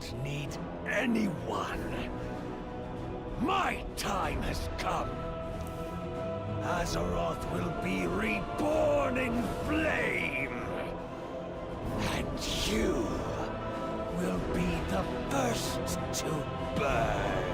don't need anyone. My time has come. Azeroth will be reborn in flame. And you will be the first to burn.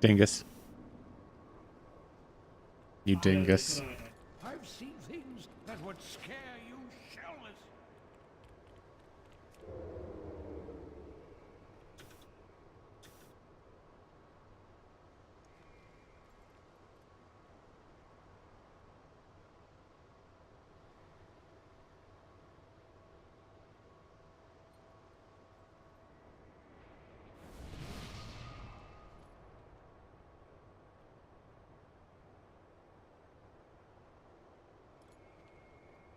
Dingus. You dingus. I've seen things that would scare you shelless.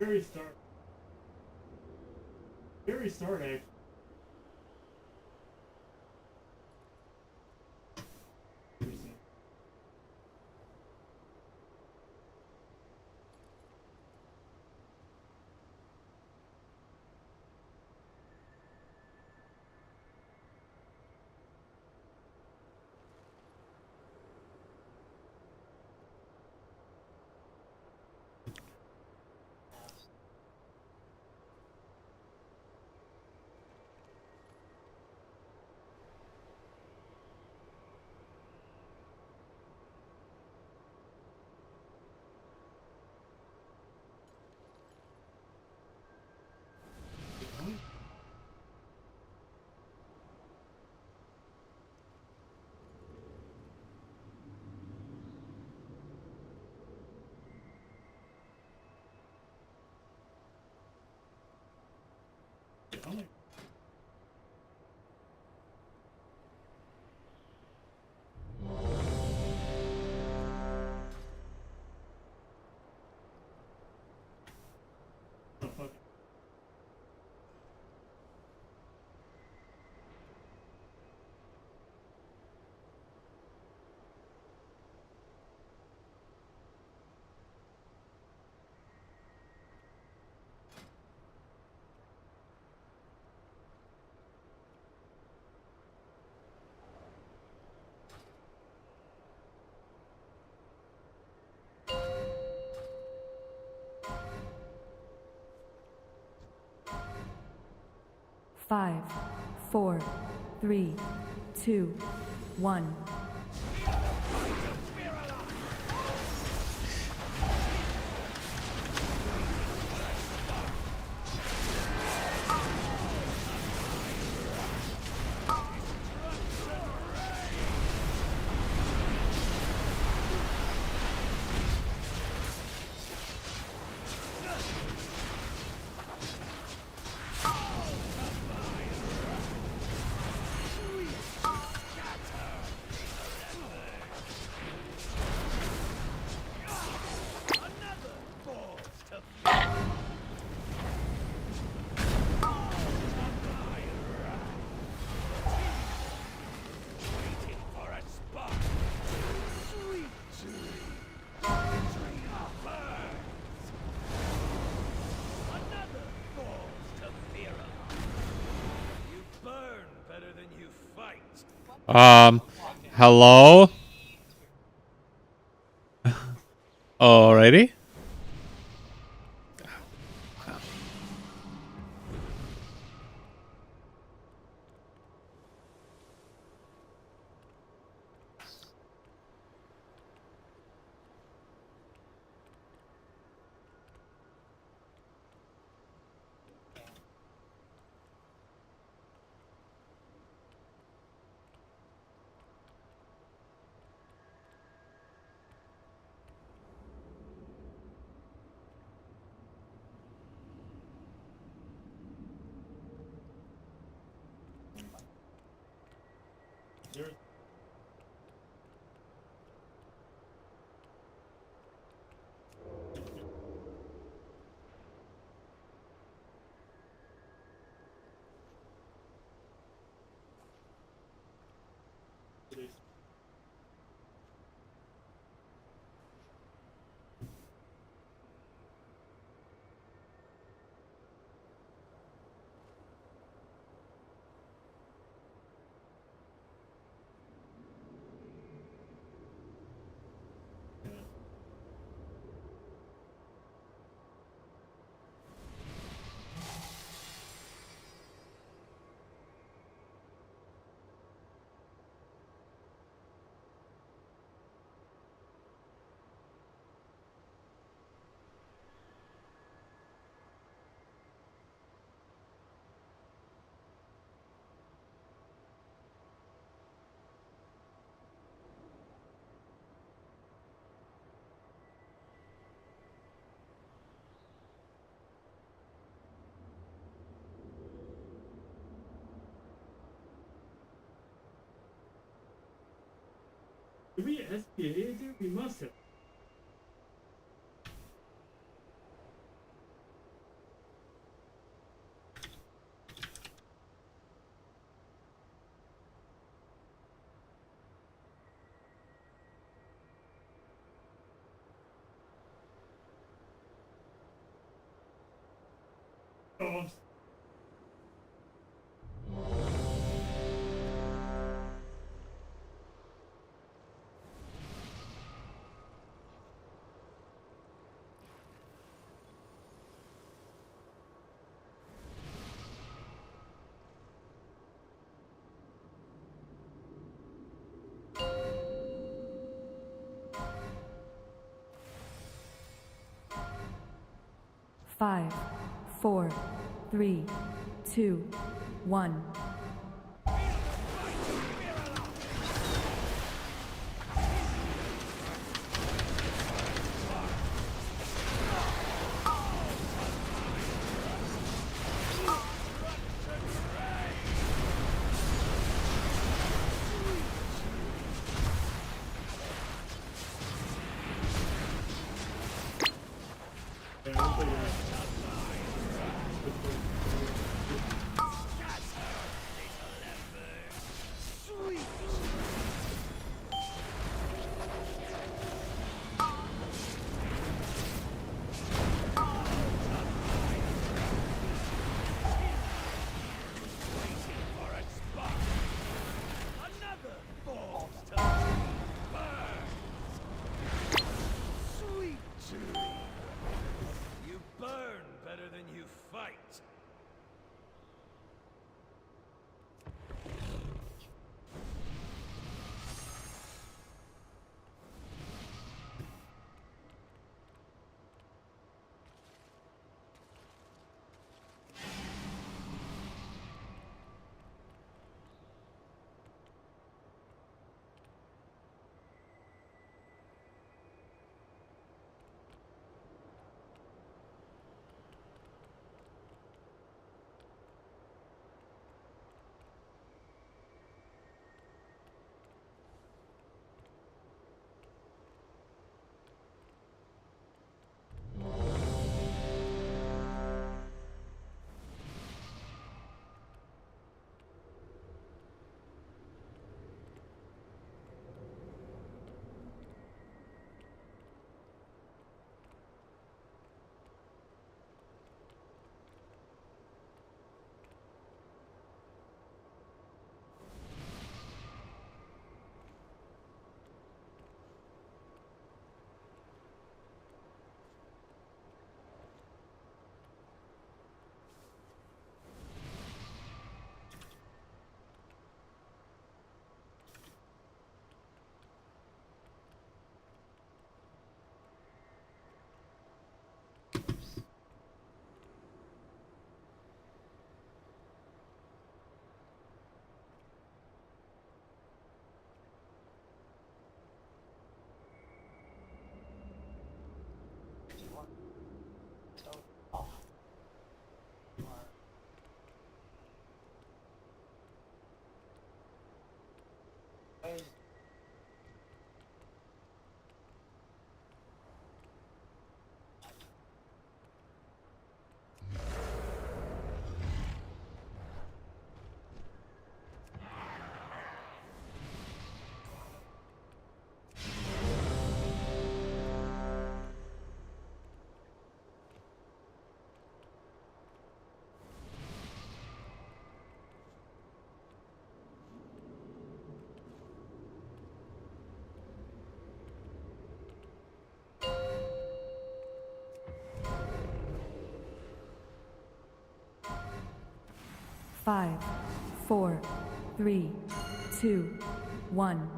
Very start, actually. 5, 4, 3, 2, 1. Hello? Alrighty. Did we SPA it, dude? We must have. Oh, 5, 4, 3, 2, 1. yeah, I don't think Five, four, three, two, one.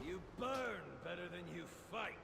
You burn better than you fight.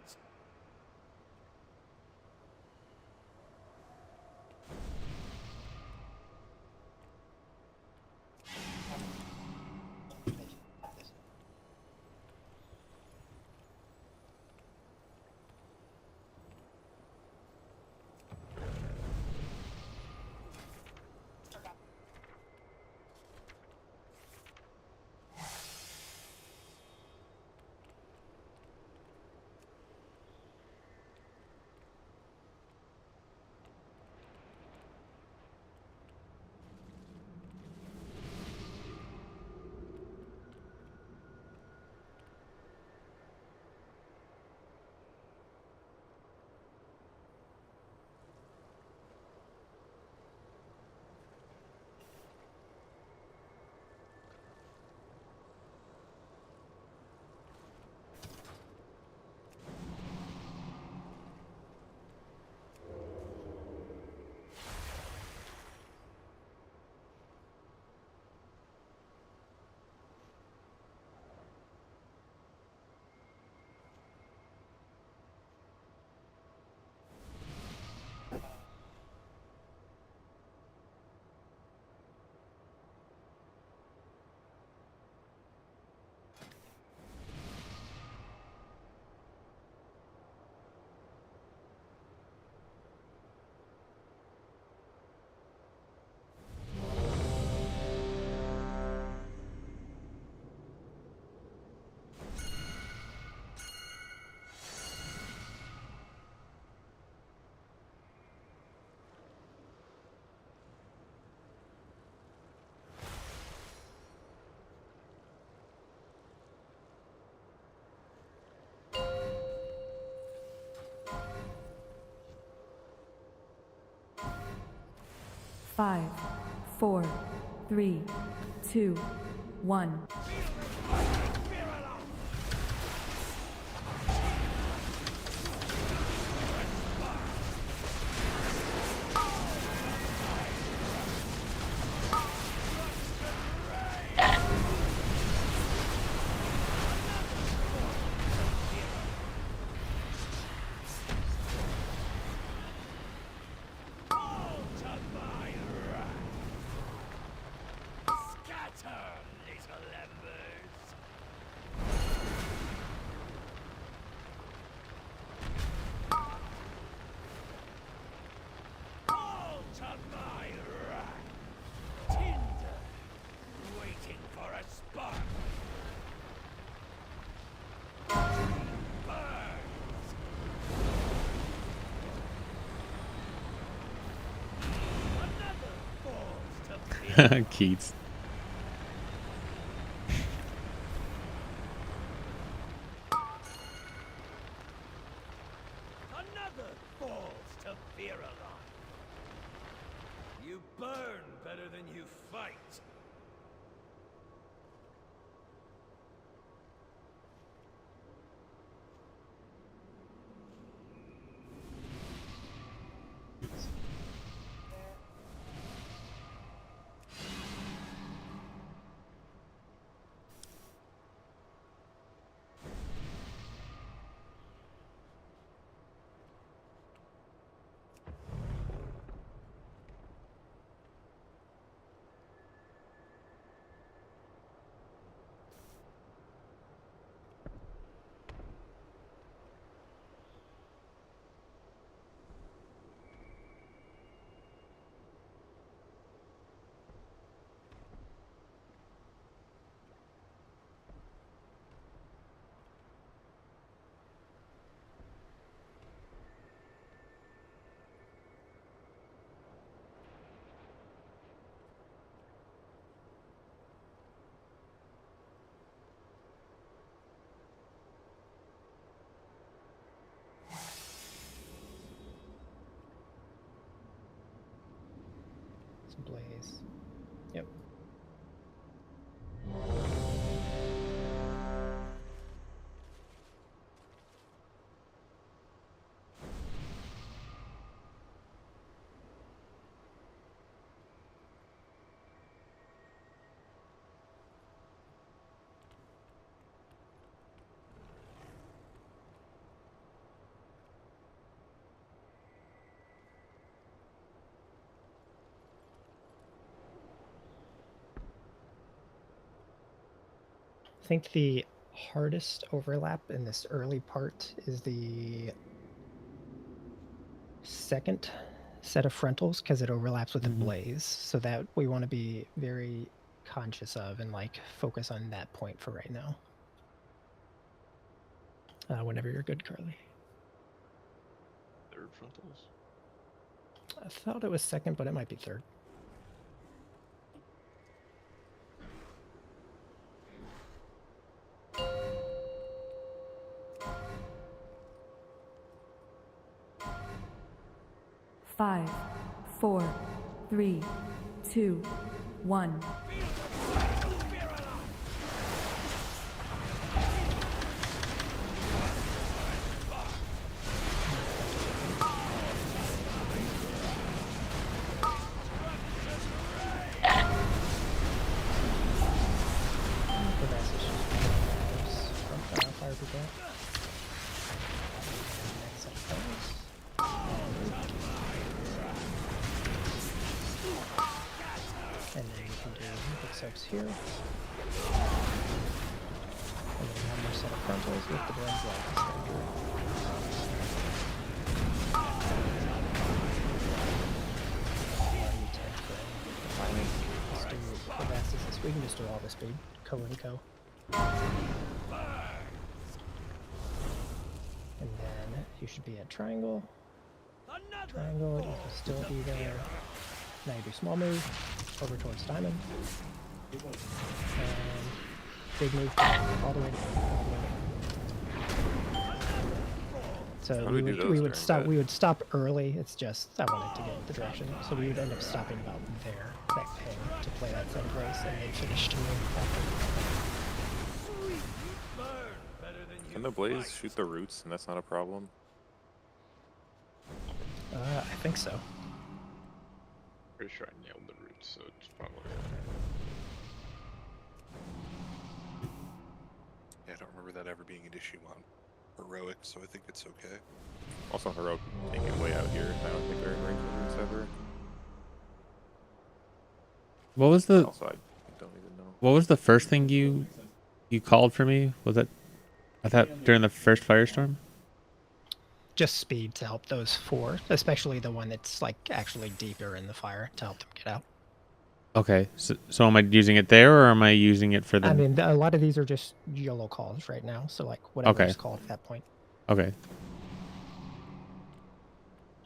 Five, four, three, two, one. Scatter, little embers. Keats. Another falls to Viralon. You burn better than you fight. Blaze. Yep. I think the hardest overlap in this early part is the second set of frontals because it overlaps with the blaze. So that we want to be very conscious of and like focus on that point for right now. Whenever you're good, Carly. Third frontals. I thought it was second, but it might be third. Five, 4, 3, 2, 1. Fire brigade. Next set of fires. And then we can do Mythic soaks here. And then one more set of frontals with the Bronze Light. Let's do the fastest. We can just do all the speed. Co and co. And then you should be at triangle. Triangle, you can still be there. Now you do small move over towards diamond. And big move all the way down. So we would stop early. It's just I wanted to get the direction. So we would end up stopping about there, that ping, to play that same race and then finish to move after. Can the blaze shoot the roots and that's not a problem? I think so. Pretty sure I nailed the roots, so it's probably. Yeah, I don't remember that ever being an issue on heroic, so I think it's okay. Also, heroic take it way out here. I don't think they're in range of roots ever. What was the Also, I don't even know. what was the first thing you called for me? Was it? I thought during the first firestorm. Just speed to help those four, especially the one that's like actually deeper in the fire to help them get out. Okay, so am I using it there or am I using it for the? I mean, a lot of these are just YOLO calls right now, so like whatever is called at that point. Okay.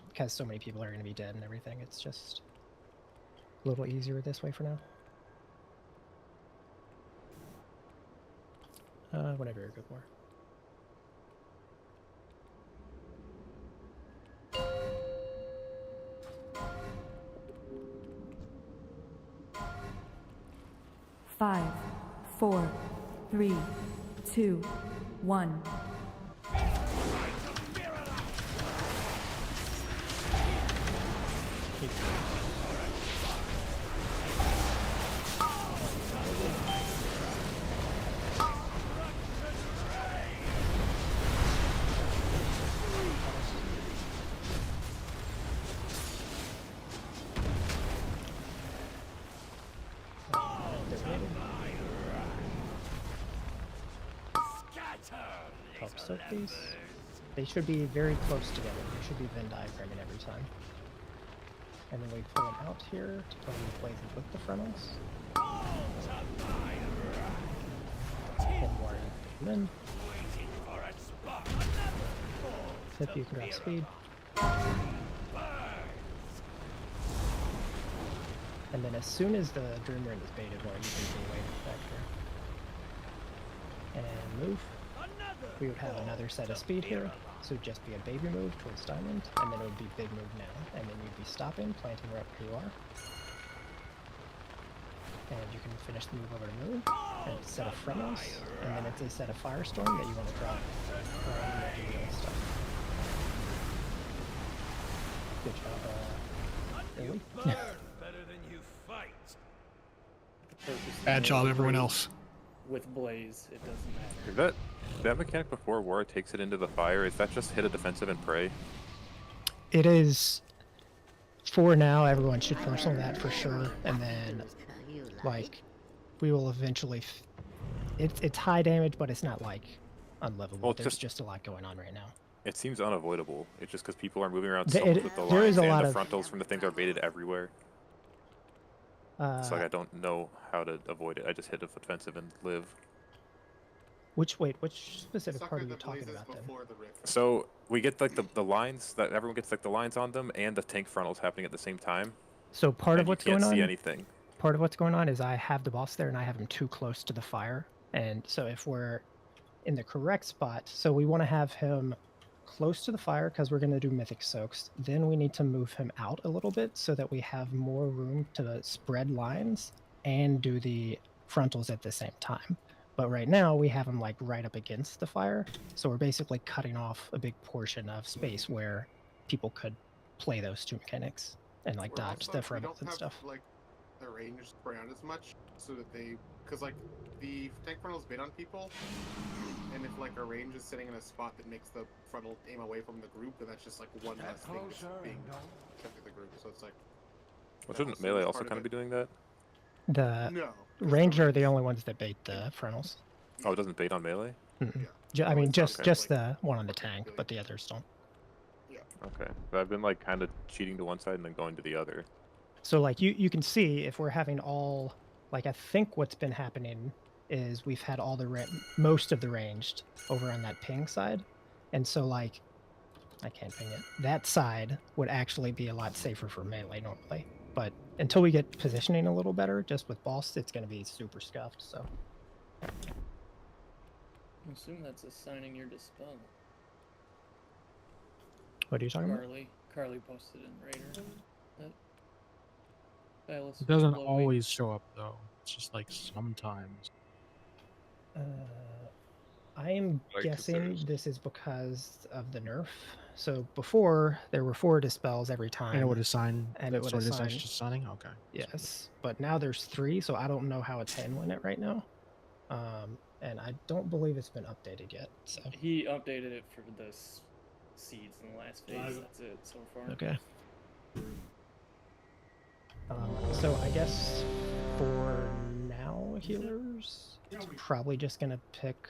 Because so many people are going to be dead and everything, it's just A little easier this way for now. Whatever you're good for. Five, four, three, two, one. Help soak these. They should be very close together. They should be Venn diagramming every time. And then we pull them out here to put them in place with the frontals. And more in. Tip, you can drop speed. And then as soon as the Dream Ring is baited, well, you can do away back here. And move. We would have another set of speed here, so it'd just be a baby move towards diamond, and then it would be big move now, and then you'd be stopping, planting right where you are. And you can finish the move over to move, and it's a set of frontals, and then it's a set of firestorm that you want to drop around and do your own stuff. Good job, Billy. Better than you fight. Bad job, everyone else. With Blaze, it doesn't matter. That mechanic before war takes it into the fire, is that just hit a defensive and pray? It is, for now, everyone should personal that for sure, and then, like, we will eventually, it's high damage, but it's not, like, unlivable. Well, There's just a lot going on right now. It seems unavoidable. It's just because people are moving around so There- much with the there lines is a and lot the of- frontals from the things are baited everywhere. It's like I don't know how to avoid it. I just hit a defensive and live. Which specific part are you talking about then? So we get like the lines that everyone gets like the lines on them and the tank frontals happening at the same time. So part of and what's you can't going on. see anything. Part of what's going on is I have the boss there and I have him too close to the fire, and so if we're in the correct spot, so we want to have him close to the fire because we're going to do mythic soaks. Then we need to move him out a little bit so that we have more room to spread lines and do the frontals at the same time. But right now we have him like right up against the fire, so we're basically cutting off a big portion of space where people could play those two mechanics and like dodge the frontals and stuff. Like the range around as much, so that they, because like the tank frontals bait on people, and if like a range is sitting in a spot that makes the frontal aim away from the group, then that's just like one less thing that's being kept in the group. So it's like. Well, shouldn't melee also kind of be doing that? The No, range are the only ones that bait the frontals. Oh, it doesn't bait on melee? I mean, just okay. the one on the tank, but the others don't. Okay. But I've been like kind of cheating to one side and then going to the other. So like you can see if we're having all, like I think what's been happening is we've had all the most of the ranged over on that ping side, and so like I can't ping it. That side would actually be a lot safer for melee normally, but until we get positioning a little better, just with boss, it's going to be super scuffed. So I assume that's assigning your dispel. what are you talking about? Carly posted in Raider. It doesn't always show up though. It's just like sometimes. I'm Like, guessing this is because of the nerf. So before there were 4 dispels every time. And it would assign. And it that's would what it's assign- actually assigning. Okay. Yes, but now there's 3, so I don't know how it's handling it right now. And I don't believe it's been updated yet. So He updated it for the seeds in the last phase. That's it so far. okay. So I guess for now, healers, it's probably just gonna pick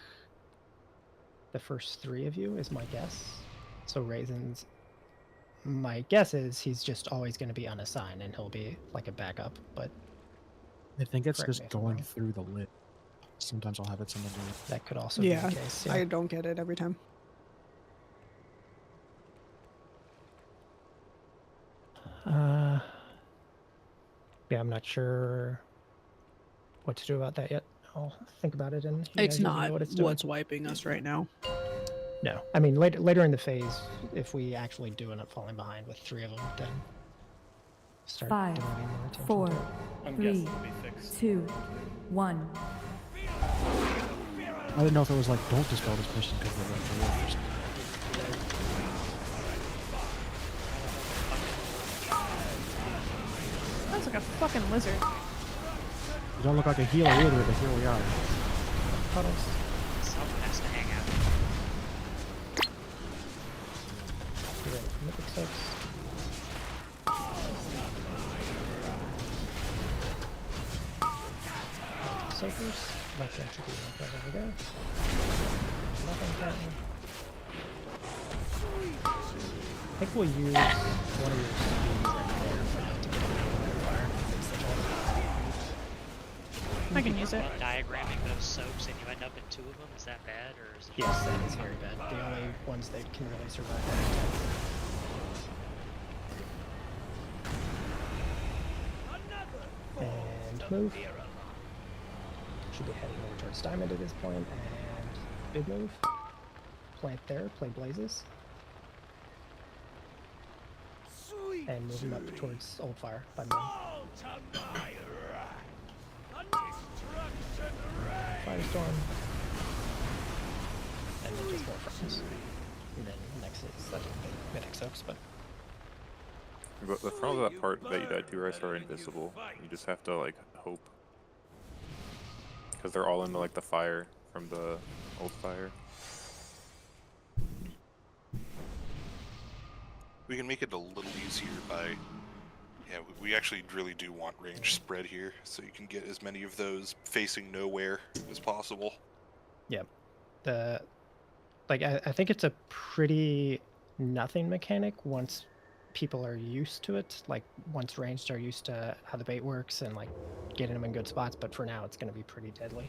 the first 3 of you is my guess. So Raisins, my guess is he's just always going to be unassigned and he'll be like a backup, but I think it's correct me just if I'm going wrong. through the lid. Sometimes I'll have it someone do it. That could also be the case. Yeah. I don't get it every time. Yeah, I'm not sure what to do about that yet. I'll think about it, and you It's guys let me not know what it's doing. what's wiping us right now. No, I mean later in the phase, if we actually do end up falling behind with 3 of them, then start 5, devoting more attention 4, to it. I'm 3, guessing it'll be fixed. 2, 1. I didn't know if it was like, don't dispel this person because they're like the worst. Sounds like a fucking lizard. You don't look like a healer either, but here we are. Puddles. Someone has to hang out. Get ready for Mythic Soaks. Soakers. Like that should be right over there. Nothing currently. I think we'll use one of your speeds right there for that to get a fire. Fix the whole. I can use it. Diagramming those soaps and you end up in 2 of them, is that bad, or is it Yes, that is very bad. The only ones that can really survive that. And move. Should be heading over towards Diamond at this point, and big move. Plant there, play Blazes. And moving up towards Old Fire by Moon. Firestorm. And then just more friends. And then next is Mythic Soaks, but But the front of that part that you died to rest are invisible. You just have to like hope. Because they're all into like the fire from the old fire. We can make it a little easier by, yeah, we actually really do want range spread here, so you can get as many of those facing nowhere as possible. yeah. I think it's a pretty nothing mechanic once people are used to it. Like once ranged are used to how the bait works and like getting them in good spots, but for now it's going to be pretty deadly.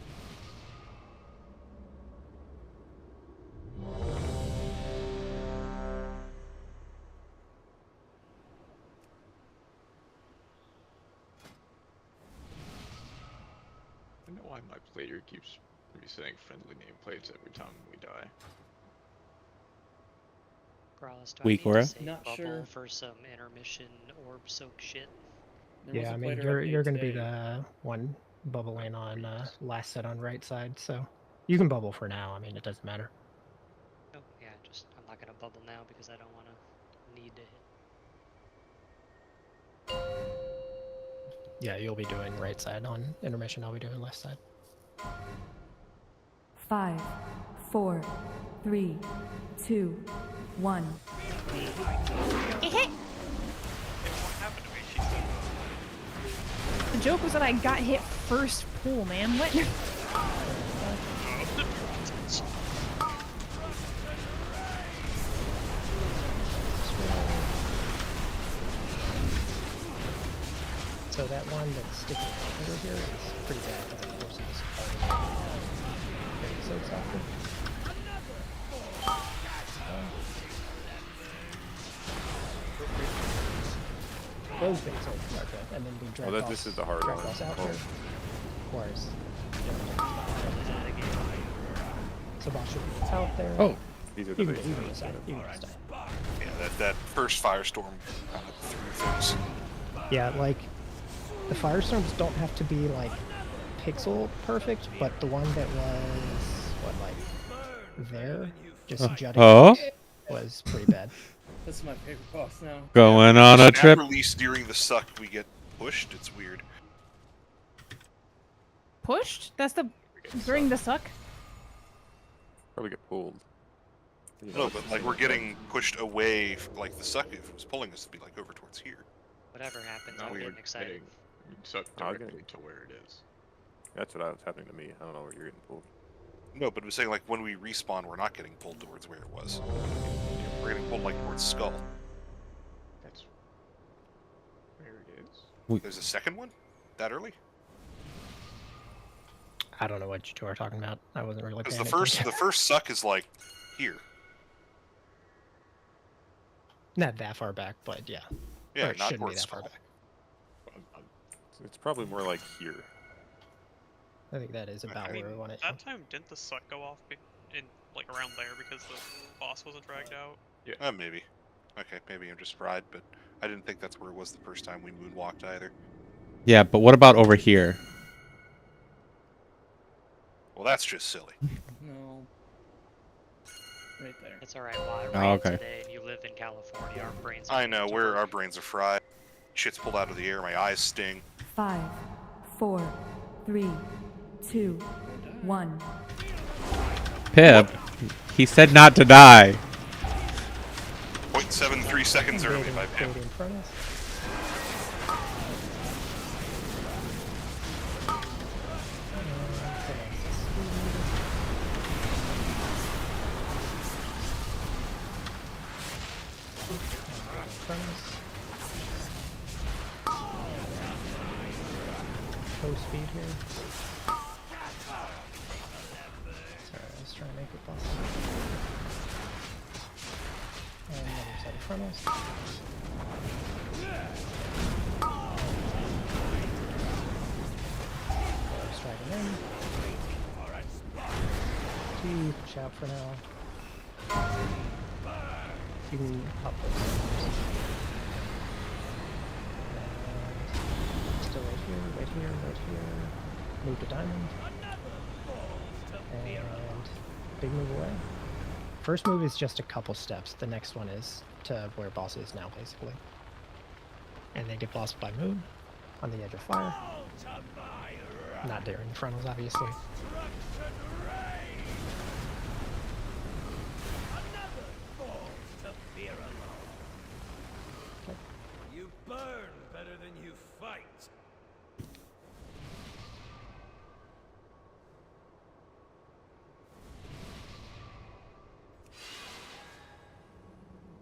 I know why my player keeps resetting friendly nameplates every time we die. Growlers, do Weak I need aura? to say Not bubble sure. for some intermission orb soak shit? There was Yeah, a I mean player you're update going to be today. the one bubbling on last set on right side, so you can bubble for now. I mean it doesn't matter. Oh, yeah, I'm not gonna bubble now because I don't wanna need to hit. Yeah, you'll be doing right side on intermission. I'll be doing left side. 5, 4, 3, 2, 1. The joke was that I got hit first pull, man. What? So that one that's sticking out over here is pretty bad because it forces us so it's after. Those things are good, and then we drag Well, this is the hard one. out here. Whereas, so boss should be out there. Oh. These are the You can basics. just die. You can just die. Yeah, that first firestorm kind of threw things. Yeah, like the firestorms don't have to be like pixel perfect, but the one that was there, just jutting out, was pretty bad. That's my favorite boss now. Going on a Snap trip. release during the suck, we get pushed. It's weird. Pushed? That's the during the suck? Probably get pulled. You know, No, it's but the like same we're thing. getting pushed away. Like the suck, if it was pulling us, to be like over towards here. Whatever happens, Now I'm we're getting excited. getting sucked I was directly to where it is. That's what was happening to me. I don't know where you're getting pulled. No, but it was saying like when we respawn, we're not getting pulled towards where it was. We're getting pulled like towards Skull. That's where it is. There's a second one? That early? I don't know what you two are talking about. I wasn't really Because paying the attention. first suck is like here. Not that far back, but yeah. Yeah, Or it not shouldn't be towards that far Skull. back. It's probably more like here. I think that is about where we want it. That time, didn't the suck go off in like around there because the boss wasn't dragged out? Yeah. Maybe. Okay, maybe I'm just fried, but I didn't think that's where it was the first time we moonwalked either. Yeah, but what about over here? Well, that's just silly. No. Right there. It's alright, well, it Oh, rained okay. today and you live in California, our brains I aren't know, meant to our work. brains are fried. Shit's pulled out of the air, my eyes sting. 5, 4, 3, 2, 1. Pip, he said not to die. 0.73 seconds early by Pip. In front of us. Low speed here. Sorry, let's try and make it possible. And another side in front of us. Striking in. Two, shout for now. You can pop those. Still right here, right here, right here. Move to diamond. And big move away. First move is just a couple steps. The next one is to where boss is now, basically. And then get bossed by moon on the edge of fire. Not daring the frontals, obviously. You burn better than you fight.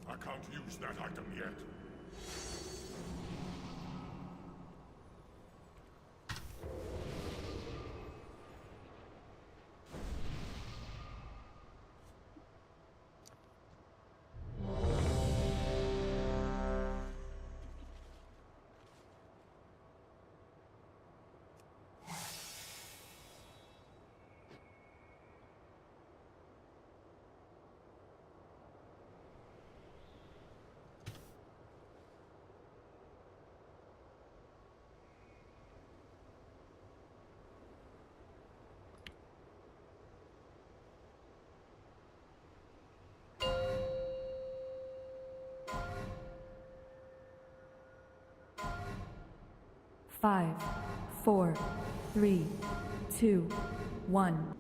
I can't use that item yet. Five, 4, 3, 2, 1.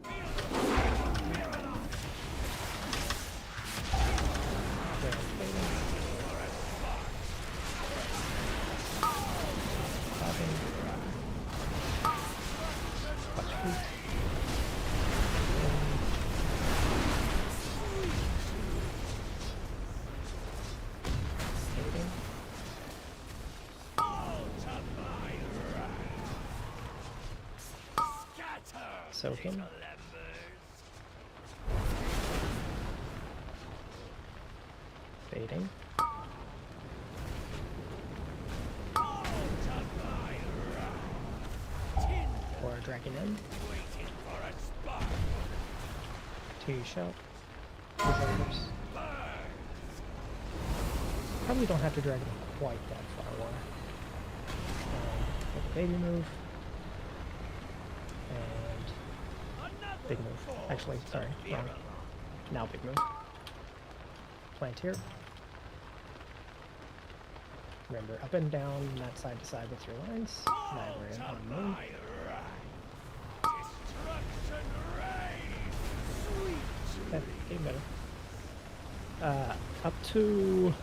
Soak him. Fading. Or dragging in. Two shout. Reserves. Probably don't have to drag him quite that far away. Make a baby move. And big move. Actually, sorry, wrong. Now big move. Plant here. Remember, up and down, not side to side with your lines. Now we're in on moon. Okay, getting better. Up to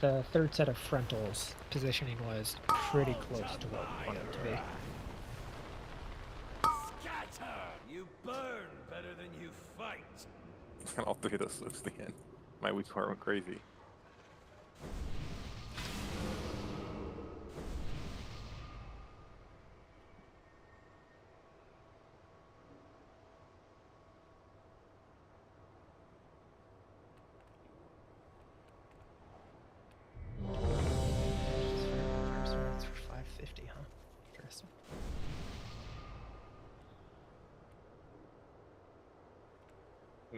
the third set of frontals, positioning was pretty close to what we wanted it to be. You burn better than you fight. All three of those looks again. My weak part went crazy. For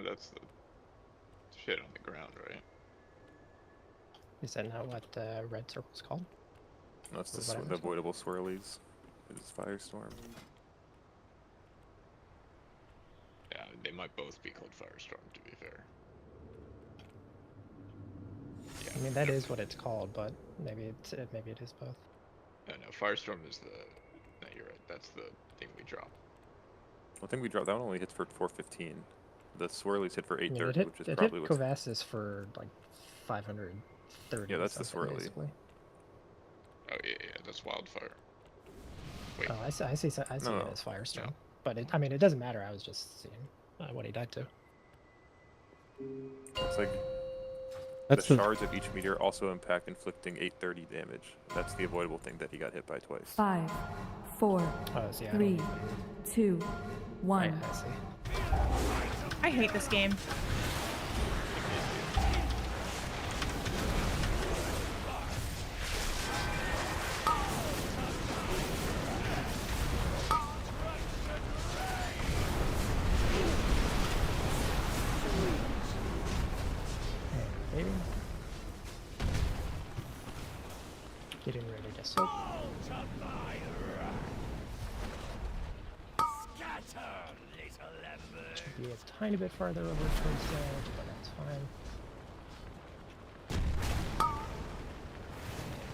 That's the shit on the ground, right? Is that not what the red circle's called? That's Or the whatever it's called? avoidable swirlies. It's Firestorm. Yeah, they might both be called Firestorm, to be fair. Yeah, I mean, that is what it's called, but maybe it is both. No, Firestorm is the... No, you're right. That's the thing we drop. I think we dropped that one only hits for 415. The swirlies hit for I mean, 830, which is it probably hit what's. Covassus for like 530. Yeah, that's the something, swirly. basically. Oh yeah, that's Wildfire. Wait. Oh, I see it No. as Firestorm, but I mean, it doesn't matter. I was just seeing what he died to. It's like That's the the- shards of each meteor also impact inflicting 830 damage. That's the avoidable thing that he got hit by twice. 5, 4, Oh, see, I 3, don't- 2, 1. I see. I hate this game. Maybe. Getting ready to soak. Should be a tiny bit farther over towards the edge, but that's fine.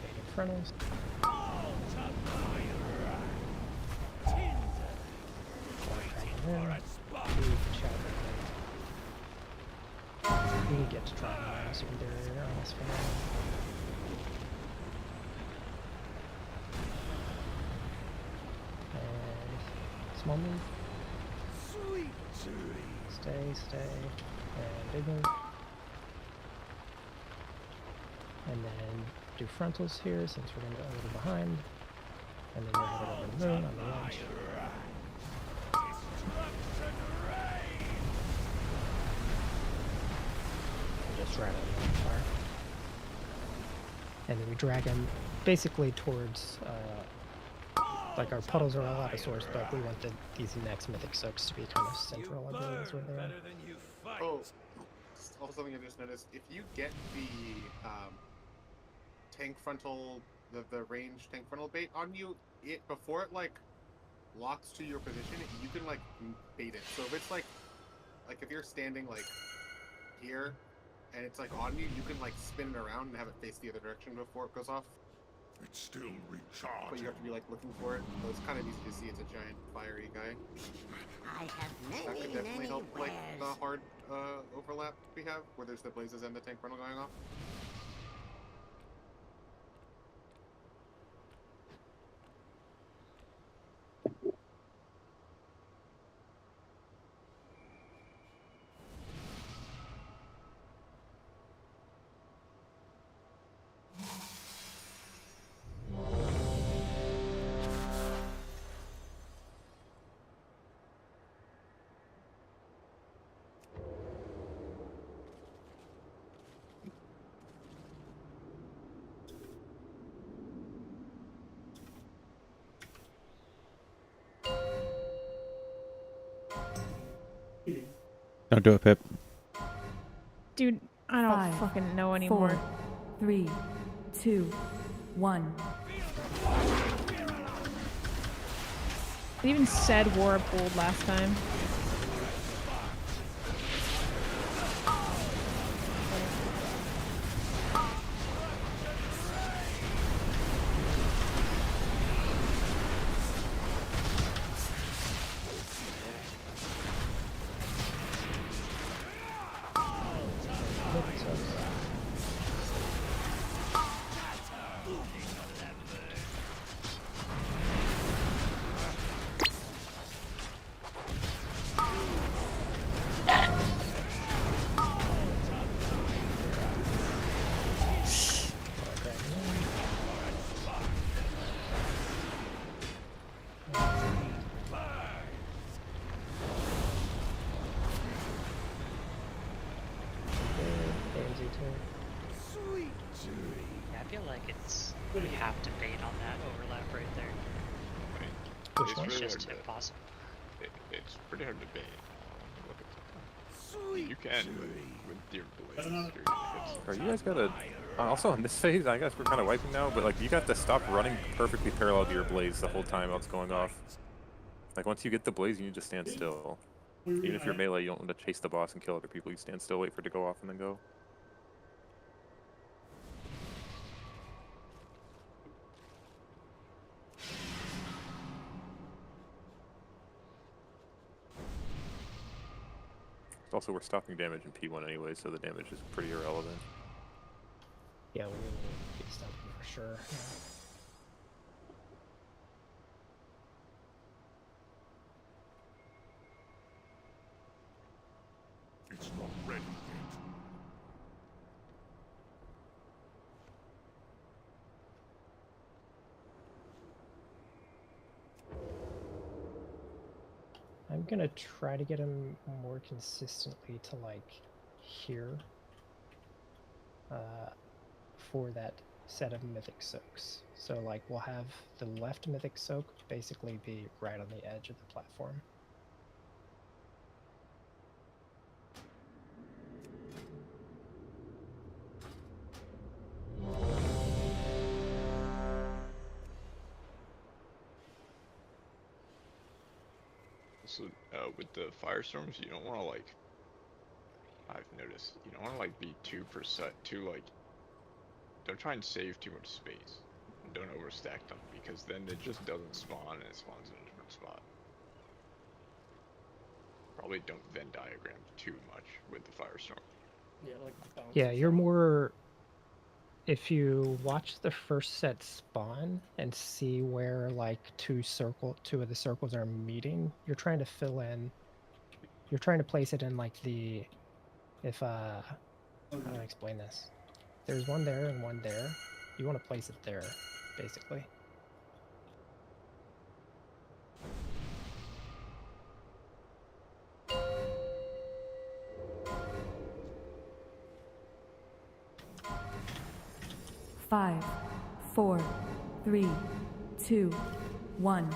Baiting frontals. We get to try and so they're on this for now. And small move. Stay, and big move. And then do frontals here since we're going to go a little behind. And then we're headed over the moon on the launch. Just right on the fire. And then we drag him basically towards like our puddles are all out of source, but we want these next mythic soaks to be kind of central, I believe is where they are. Oh, also something I just noticed. If you get the tank frontal, the range tank frontal bait on you, before it like locks to your position, you can like bait it. So if it's like if you're standing like here and it's like on you, you can like spin it around and have it face the other direction before it goes off. It's still recharging. But you have to be like looking for it. So it's kind of easy to see it's a giant fiery guy. I have That many, could definitely many help like the wares. hard overlap we have, where there's the blazes and the tank frontal going off. Don't do it, Pip. Dude, I don't 5, fucking know anymore. 4, 3, 2, 1. It even said War pulled last time. Yeah, I feel like we have to bait on that overlap right there. It's It's really just hard to, impossible. it's pretty hard to bait. Look at You can, but with your blades, you're gonna hit Alright, you guys gotta... also, in this phase, I guess we're kind of wiping now, but like you got to stop running perfectly parallel to your blaze the whole time while it's going off. Like once you get the blaze, you need to stand still. Even if you're melee, you don't want to chase the boss and kill other people. You stand still, wait for it to go off, and then go. Also, we're stopping damage in P1 anyway, so the damage is pretty irrelevant. Yeah, we'll be stopping for sure. Yeah. It's not ready yet. I'm gonna try to get him more consistently to like here for that set of mythic soaks. So like we'll have the left mythic soak basically be right on the edge of the platform. Also, with the firestorms, you don't want to like. I've noticed you don't want to like be too like. Don't try and save too much space. And don't overstack them because then it just doesn't spawn and it spawns in a different spot. Probably don't Venn diagram too much with the firestorm. Yeah, like Yeah, you're more. If you watch the first set spawn and see where like two of the circles are meeting, you're trying to fill in. You're trying to place it in like the. If how do I explain this? There's one there and one there. You want to place it there, basically. Five, 4, 3, 2, 1.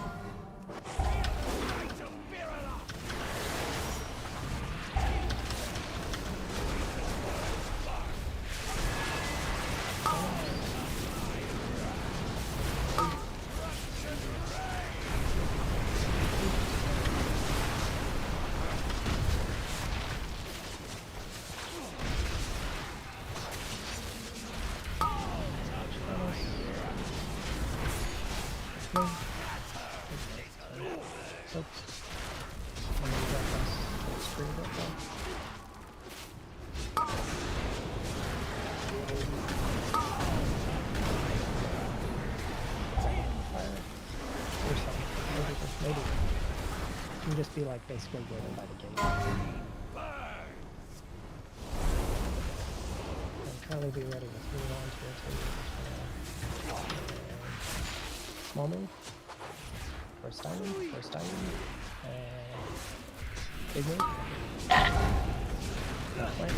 Maybe. You can just be like basically waiting by the gate. And Carly be ready to move on to it. Small move. First diamond. And big move. Left flank.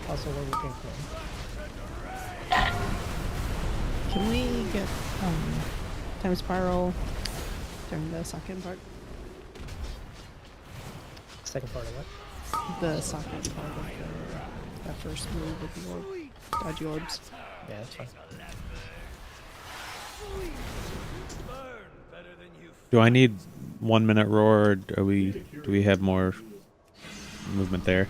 Also, we're looking for. Can we get time spiral during the second part? Second part of what? The second part of that first move with the orb. Dodgy orbs. Yeah, that's fine. Do I need 1 minute roar, or do we have more movement there?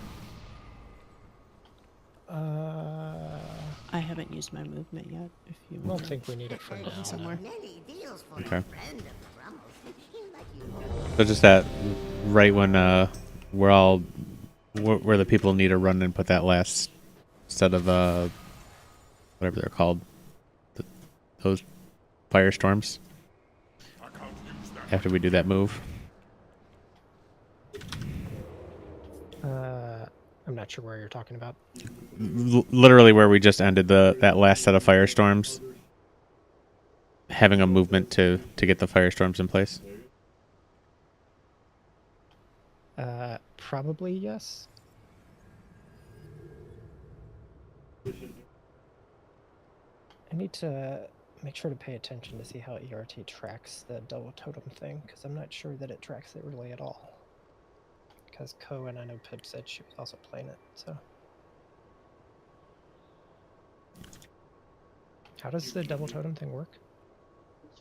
I haven't used my movement yet. If you I don't think we need it for now. Somewhere. Okay. So just that right when we're all where the people need to run and put that last set of whatever they're called, those firestorms. After we do that move. I'm not sure where you're talking about. Literally where we just ended that last set of firestorms. Having a movement to get the firestorms in place. Probably yes. I need to make sure to pay attention to see how ERT tracks the double totem thing, because I'm not sure that it tracks it really at all. Because Ko and I know Pip said she was also playing it, so. How does the double totem thing work?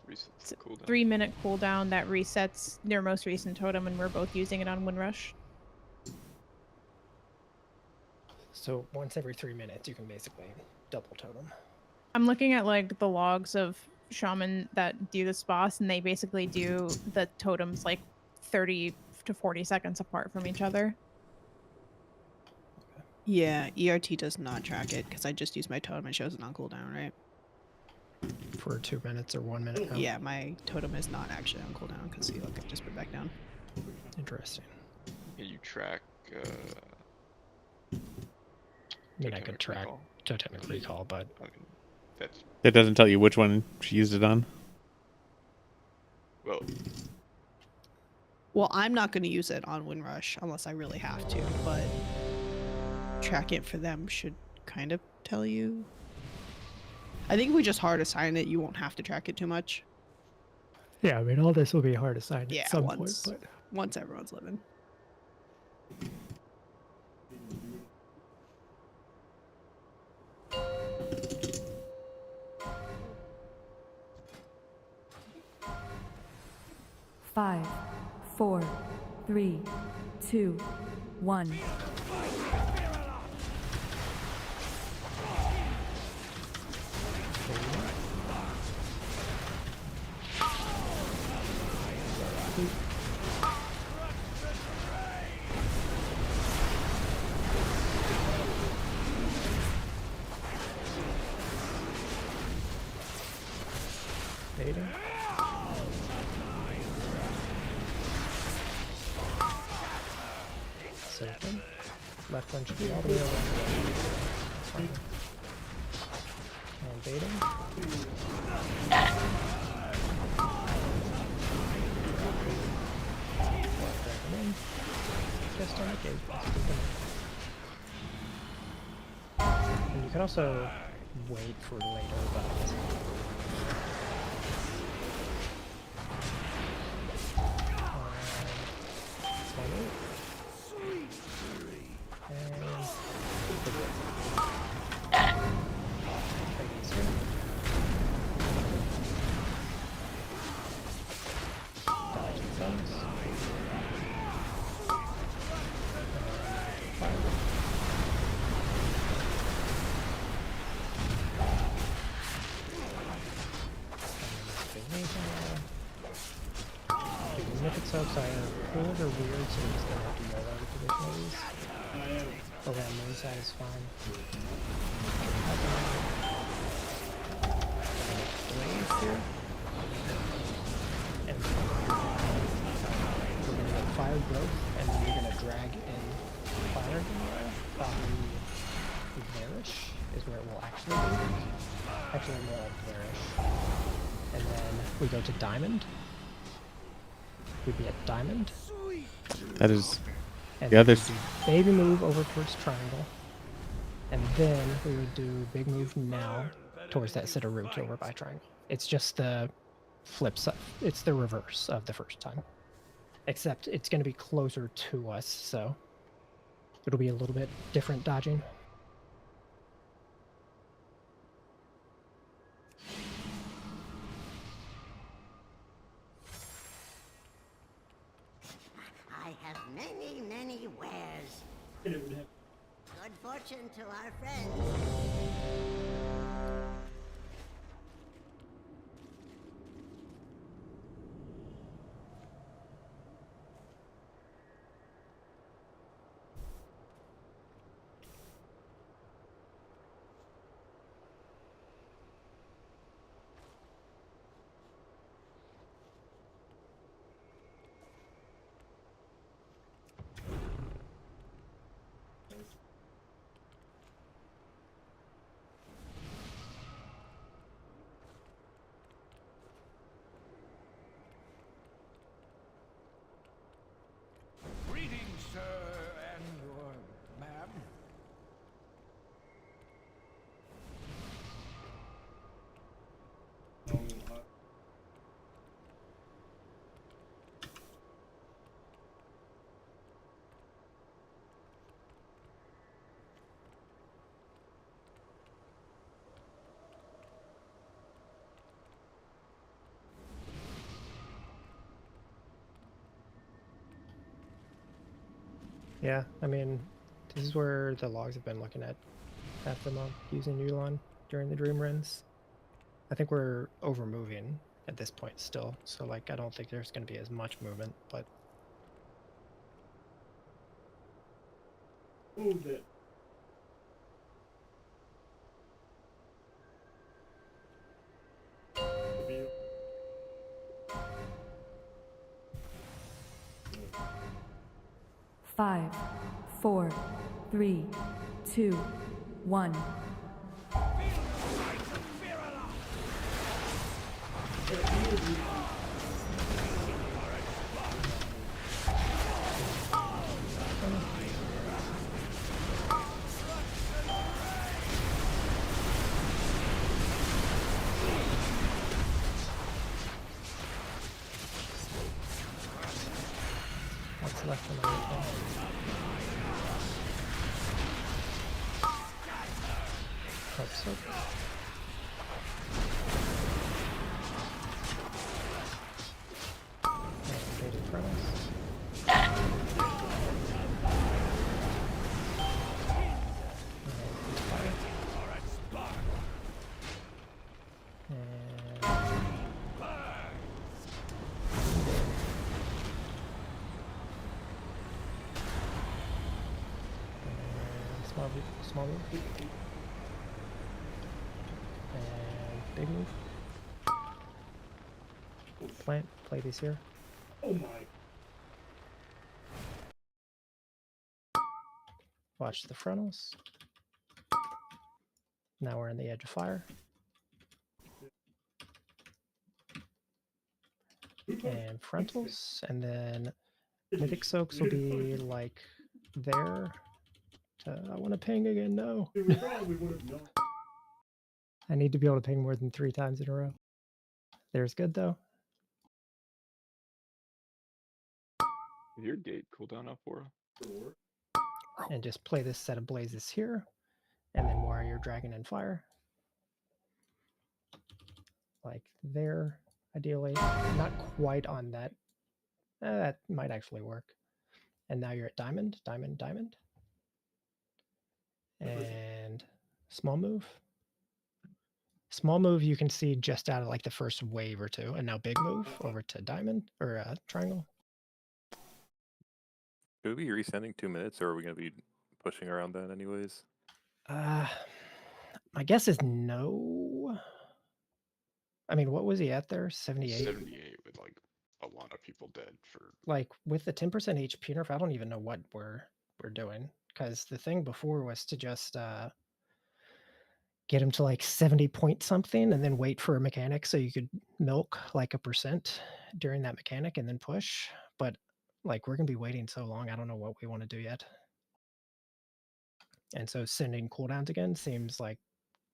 Resets the cooldown. 3-minute cooldown that resets their most recent totem, and we're both using it on Windrush. So once every 3 minutes, you can basically double totem. I'm looking at like the logs of shaman that do this boss, and they basically do the totems like 30 to 40 seconds apart from each other. Yeah, ERT does not track it because I just use my totem and shows it on cooldown, right? For 2 minutes or 1 minute now? Yeah, my totem is not actually on cooldown because see, look, I just put it back down. Interesting. Yeah, you track. I mean, I could track totemic recall, but I mean, that's It doesn't tell you which one she used it on. Well, I'm not going to use it on Windrush unless I really have to, but track it for them should kind of tell you. I think if we just hard assign it, you won't have to track it too much. yeah, I mean, all this will be hard assigned Yeah, at some once point, but once everyone's living. Five, 4, 3, 2, 1. Baiting. Open. Left one should be all the way over. Fine. And baiting. Just on the gate. And you can also wait for later, but Mythic soaks are cold or weird, so we're just gonna have to yell out the position these. Around moon side is fine. Blaze here. And we're gonna get fire growth, and then you're gonna drag in fire Varish is where it will actually be. Actually more like Varish. And then we go to Diamond. We'd be at Diamond. That is... And yeah, then there's... we'd do baby move over towards Triangle. And then we would do big move now towards that Cedar Root over by Triangle. It's just the flip side. It's the reverse of the first time. Except it's going to be closer to us, so it'll be a little bit different dodging. I have many, many wares. Good fortune to our friends. Yeah, I mean, this is where the logs have been looking at half the month using Yulon during the dream runs. I think we're over moving at this point still, so like I don't think there's going to be as much movement, but Move it. Five, 4, 3, 2, 1. what's left in the ritual? Hope so. Faded furnace. Small move. And big move. Plant, play these here. Oh my. Watch the frontals. Now we're in the edge of fire. And frontals, and then Mythic Soaks will be like there. I want to ping again, no. I need to be able to ping more than 3 times in a row. There's good though. Is your gate cooldown up for? And just play this set of blazes here, and then Warrior Dragon and Fire. Like there, ideally. Not quite on that. That might actually work. And now you're at Diamond, Diamond, Diamond. And small move. Small move you can see just out of like the first wave or two, and now big move over to Diamond, or Triangle. Should we be resending 2 minutes, or are we going to be pushing around that anyways? My guess is no. I mean, what was he at there? 78? 78 with like a lot of people dead for... Like with the 10% HP nerf, I don't even know what we're doing. Because the thing before was to just get him to like 70 point something and then wait for a mechanic so you could milk like a percent during that mechanic and then push. But like we're going to be waiting so long, I don't know what we want to do yet. And so sending cooldowns again seems like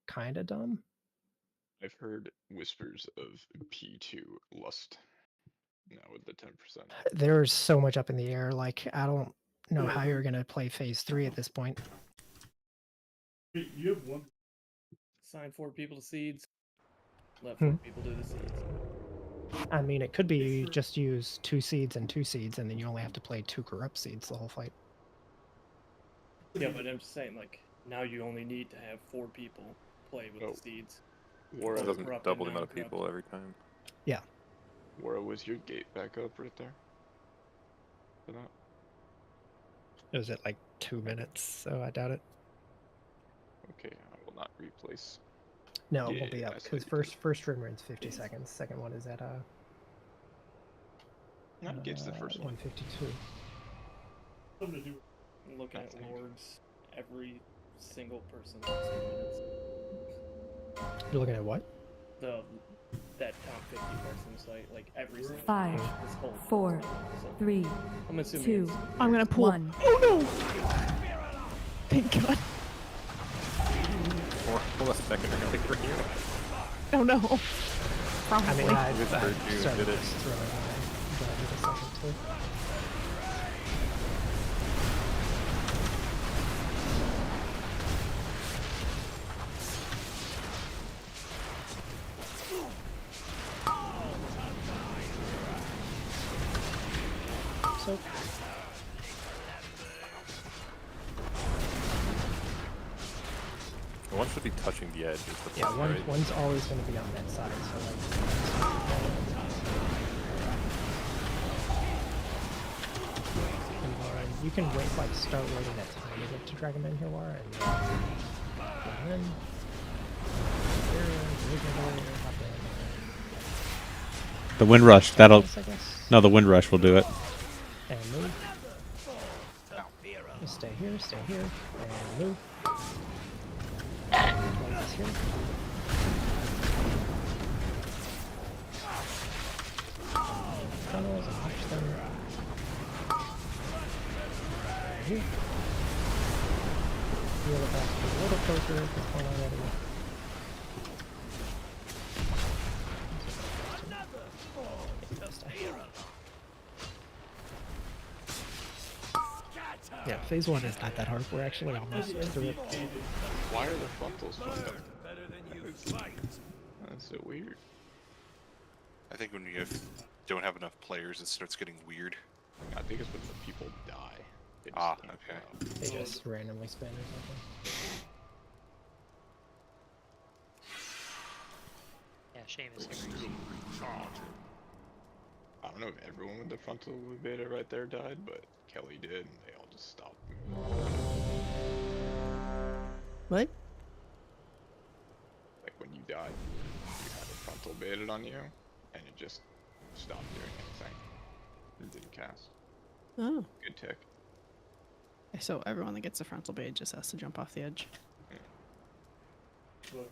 kind of dumb. I've heard whispers of P2 Lust now with the 10%. There's so much up in the air. Like, I don't know how you're going to play phase 3 at this point. Wait, you have one. Assign 4 people to seeds. Let 4 people do the seeds. I mean, it could be just use 2 seeds and 2 seeds, and then you only have to play 2 corrupt seeds the whole fight. Yeah, but I'm just saying, like, now you only need to have 4 people play with the seeds. It doesn't double the amount of people every time. Yeah. Where was your gate back up right there? For that? It was at like 2 minutes, so I doubt it. Okay, I will not replace. No, it won't be up, because first room runs 50 seconds. Second one is at Not gate's the first one. 152. I'm looking at lords. Every single person has 2 minutes. You're looking at what? That top 50 person site, like every single 5, this whole 4, 3, I'm assuming 2, I'm gonna pull. 1. Oh no! Thank God. Hold a second, I think we're here. Oh no. Probably. I mean, I whispered you did it. So One should be touching the edge. Is the Yeah, point, right? one's always going to be on that side. So like, and then you can wait, like start waiting a tiny bit to drag him in here, Laura, and then get in. Hop in. The wind rush. That'll. I guess. No, the wind rush will do it. And move. Just stay here, and move. Blaze here. Tunnels and watch them. Right here. Feel the back a little closer at this point already. Yeah, phase 1 is not that hard. We're actually almost through it. Why are the frontals fun? That's so weird. I think when you don't have enough players, it starts getting weird. I think it's when the people die. They just okay. They just randomly spin or something. Yeah, shame is here. I don't know if everyone with the frontal beta right there died, but Kelly did, and they all just stopped. What? Like when you died, you had a frontal baited on you, and it just stopped doing anything. It didn't cast. Oh. Good tick. So everyone that gets a frontal bait just has to jump off the edge. Look.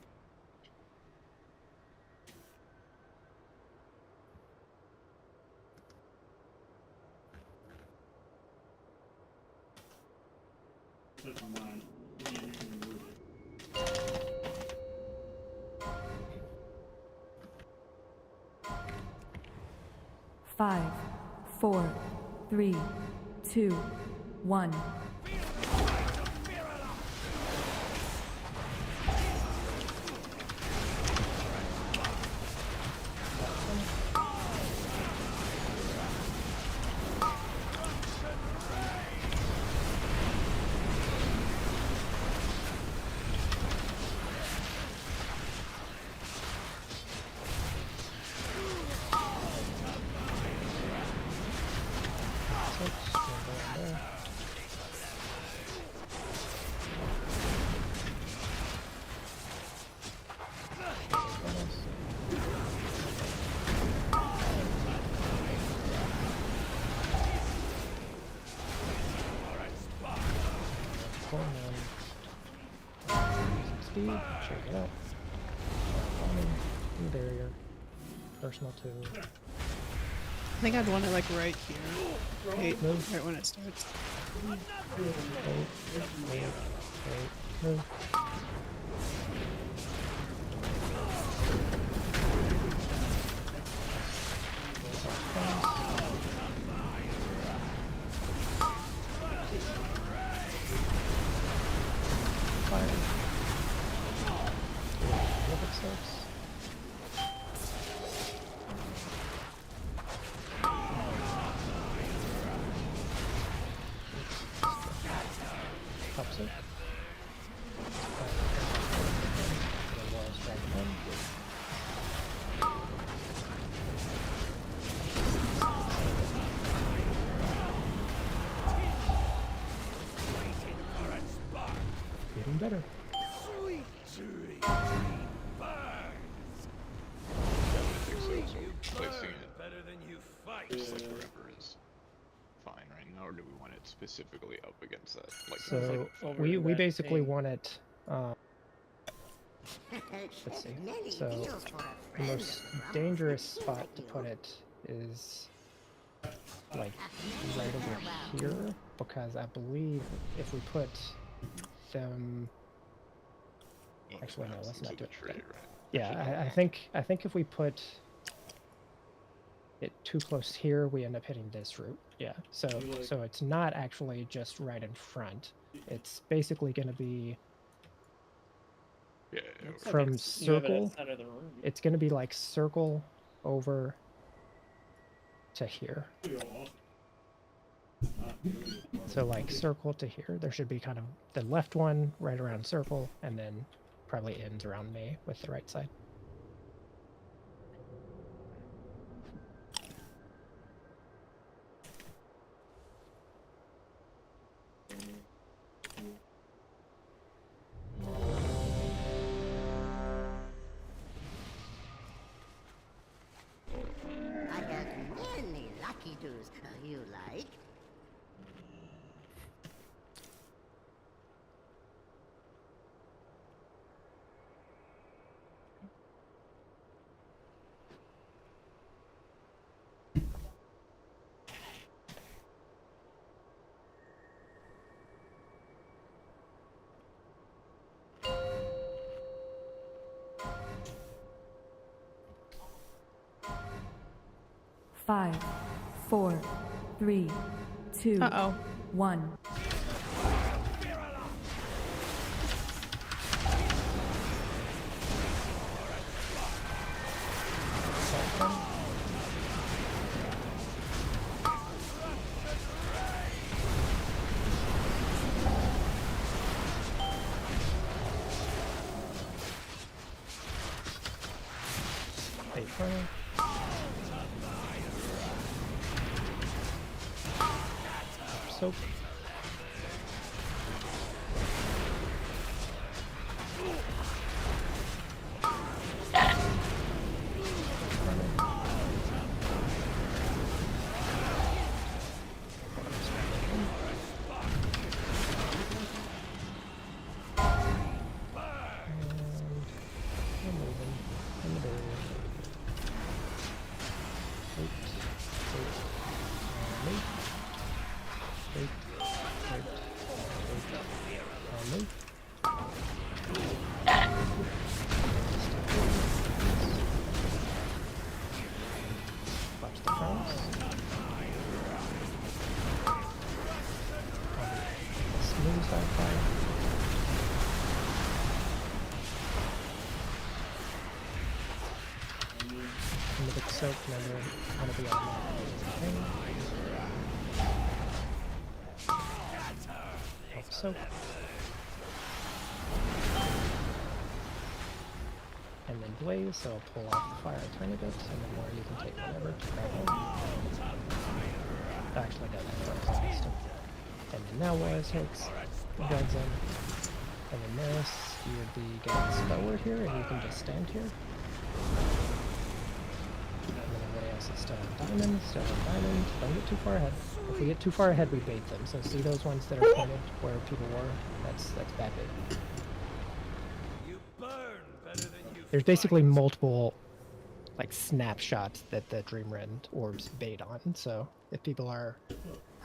That's mine. You can remove it. 5, 4, 3, 2, 1. Speed, check it out. New barrier. Personal 2. I think I'd want it like right here. Right when it starts. Wait. Move. Getting better. Sweet dreams. Placing it better than you fight. just like wherever is fine right now, or do we want it specifically up against that? Like, So like we basically want it. Let's see. So the most dangerous spot to put it is like right over here, because I believe if we put them. Actually, no. Let's not do it. Right? Yeah, I think if we put it too close here, we end up hitting this route. Yeah. So it's not actually just right in front. It's basically going to be from circle. It's going to be like circle over to here. So like circle to here. There should be kind of the left one right around circle, and then probably ends around me with the right side. I have many lucky doos you like. Five, four, three, two, Uh-oh. 1. Soap. Watch the frogs. Smooth side fire. Mythic soap, remember, want to be on that. Soap. And then blaze, so I'll pull off the fire a tiny bit, and then more you can take whatever to grab home. Actually, no, that's last. And then now Wise hits, guns in, and then this, you would be getting a spell word here, and you can just stand here. And then everybody else is still on diamond, still on diamond. Don't get too far ahead. If we get too far ahead, we bait them. So see those ones that are pointed where people were? That's bad bait. There's basically multiple like snapshots that the Dream Rend orbs bait on. So if people are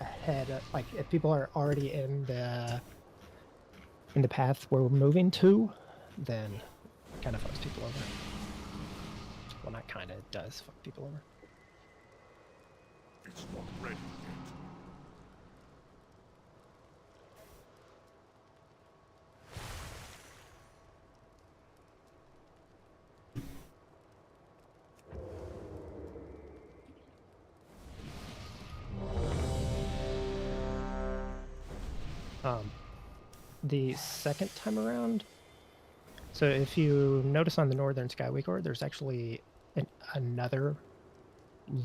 ahead, like if people are already in the path where we're moving to, then it kind of fucks people over. Well, not kind of, it does fuck people over. It's not ready yet. The second time around, so if you notice on the Northern Sky Weakor, there's actually another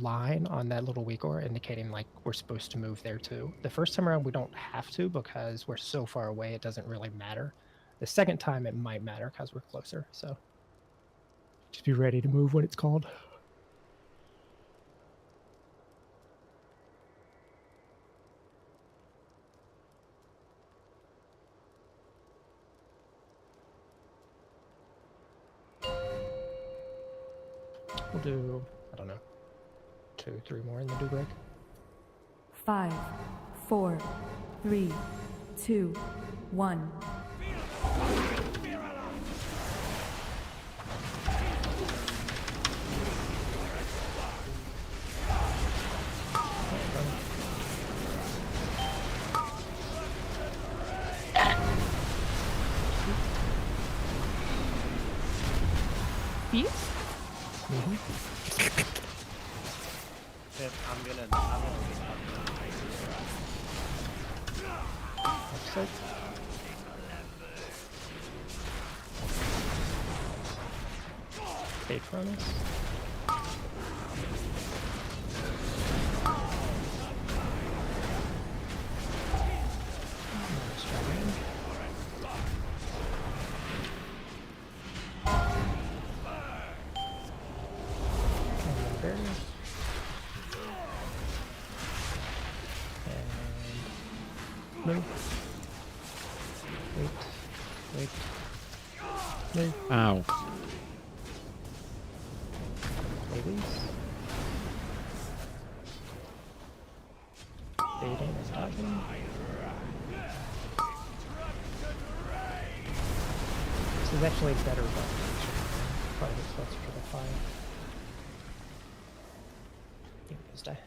line on that little Weakor indicating like we're supposed to move there too. The first time around we don't have to because we're so far away it doesn't really matter. The second time it might matter because we're closer, so just be ready to move when it's called. We'll do, I don't know, 2, 3 more in the do break. 5, 4, 3, 2, 1. Peace? I'm gonna Upside. Fade furnace. Move. Wait. Move. Ow. Ladies. Fading and dodging. This is actually better than try to get closer to the fire. You can just die.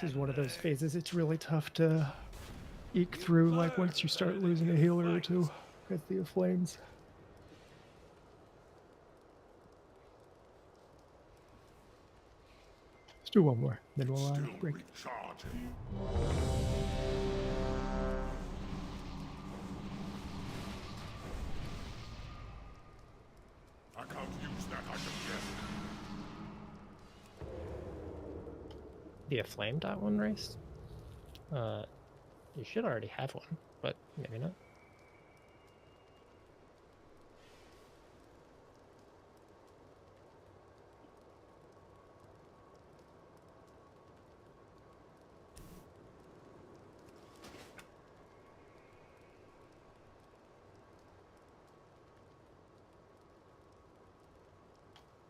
This is one of those phases it's really tough to eke through, like once you start losing a healer or two with the flames. Let's do one more, then we'll break. I can't use that item yet. The flame dot one race? You should already have one, but maybe not.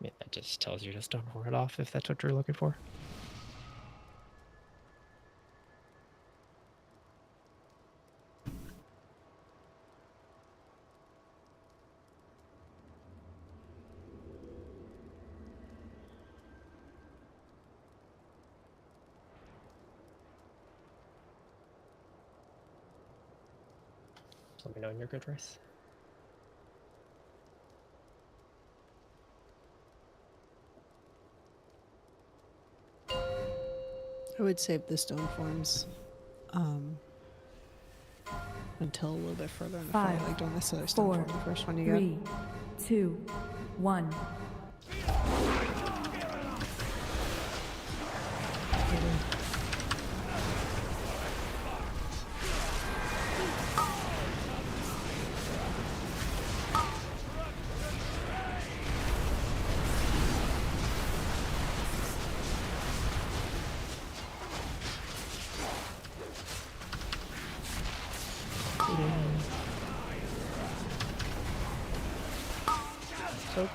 Yeah, that just tells you to stone it off if that's what you're looking for. Let me know when you're good, Rice. I would save the stone forms until a little bit further in the fight. Like, don't necessarily stone form the first one you get. 3, 2, 1. Soak.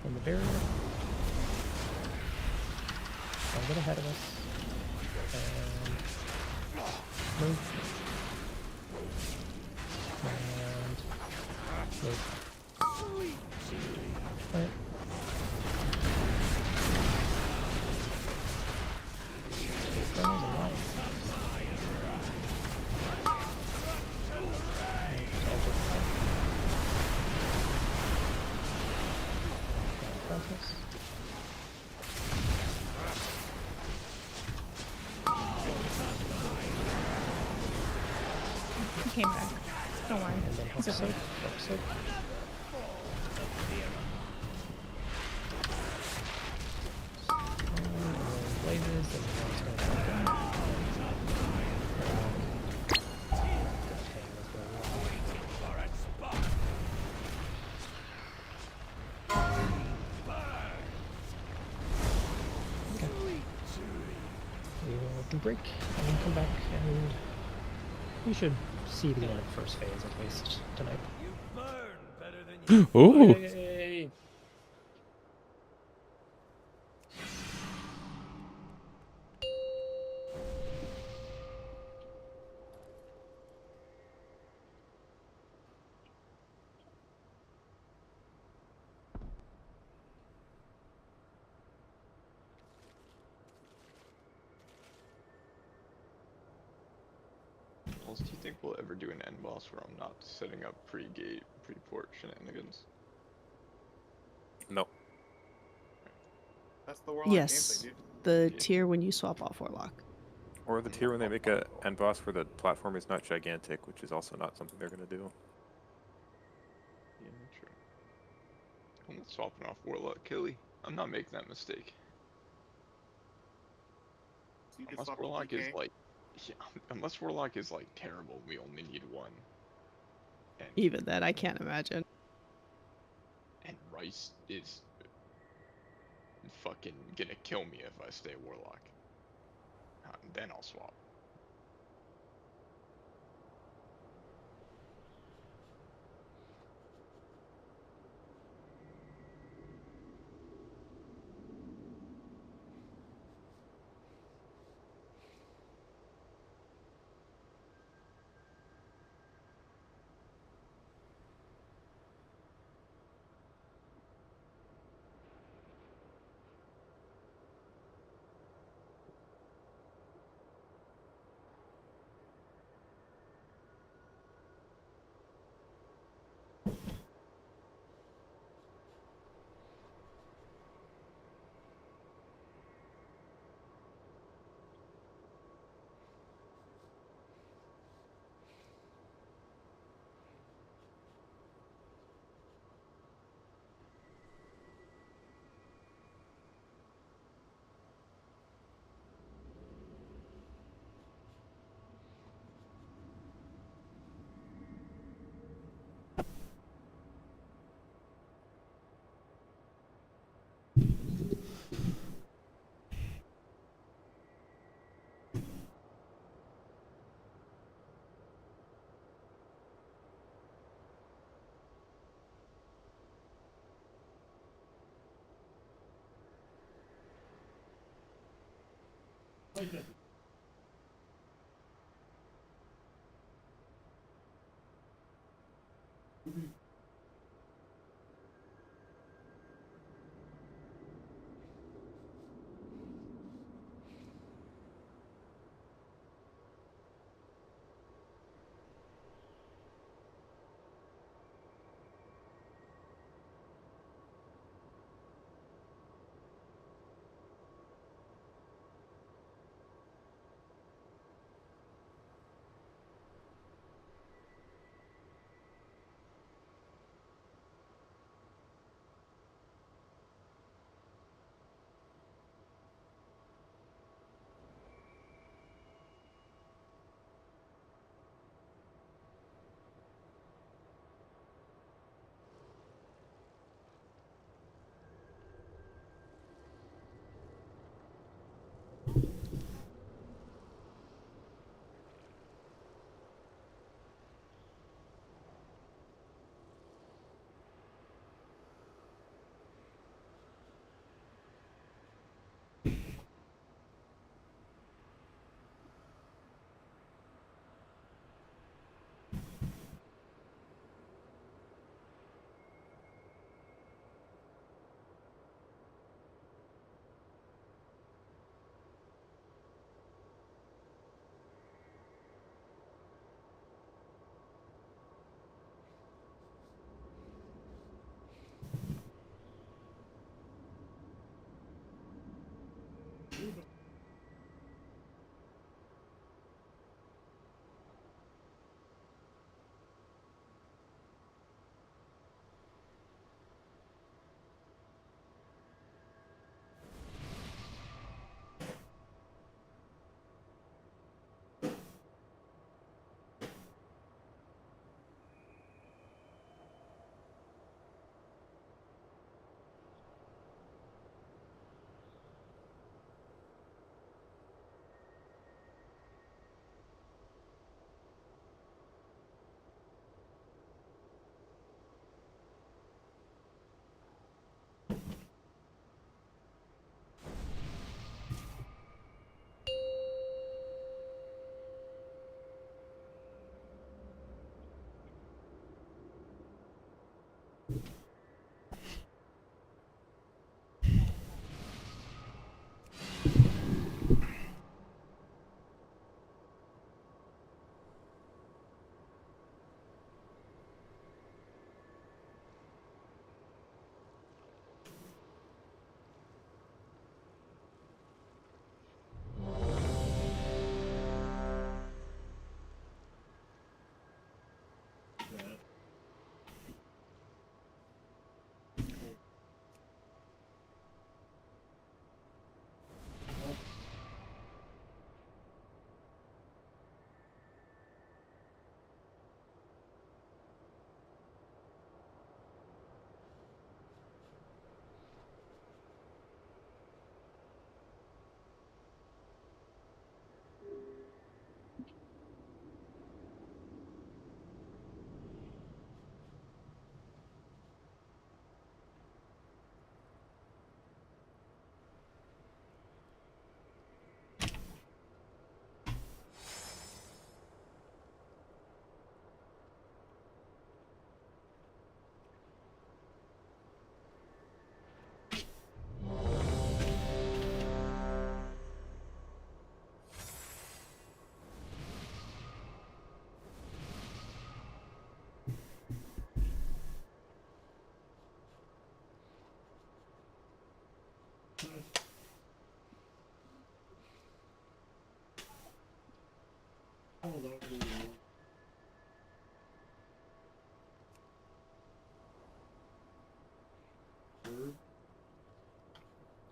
From the barrier. A little ahead of us. And move. And move. Right. He came back. Don't worry. And then He's hook okay. soak, hook soak. Blazes and it's going to come down. Okay. We will do break and then come back and we should see the end of the first phase at least tonight. Ooh. Yay. else do you think we'll ever do an end boss where I'm not setting up pre-gate, pre-port shenanigans? No. That's the Warlock Yes, gameplay, dude. the tier when you swap off Warlock. Or the tier when they make a end boss where the platform is not gigantic, which is also not something they're gonna do. Yeah, true. I'm not swapping off Warlock, Kelly. I'm not making that mistake. So you can Unless swap to Warlock is DK. like, yeah, unless Warlock is like terrible, we only need one. And Even then, I can't imagine. and Rice is fucking gonna kill me if I stay Warlock. Then I'll swap.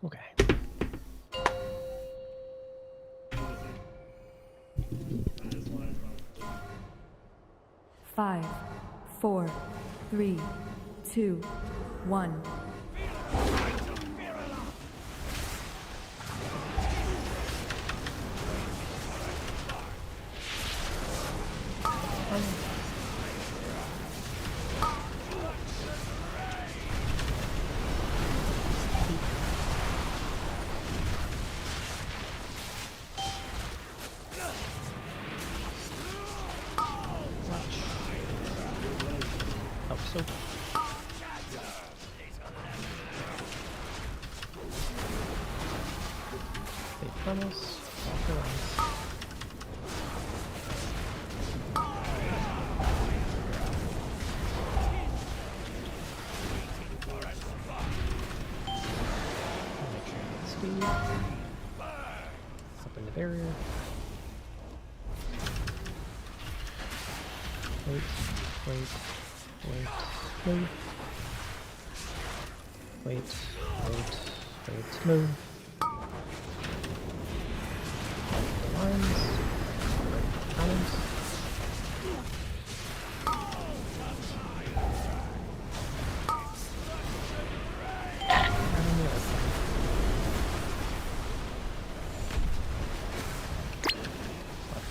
Okay. 5, 4, 3, 2, 1. Oh, so they promise. Walk around. Make sure you get speed. Open the barrier. Wait, move. Wait, move. The lines. Lines.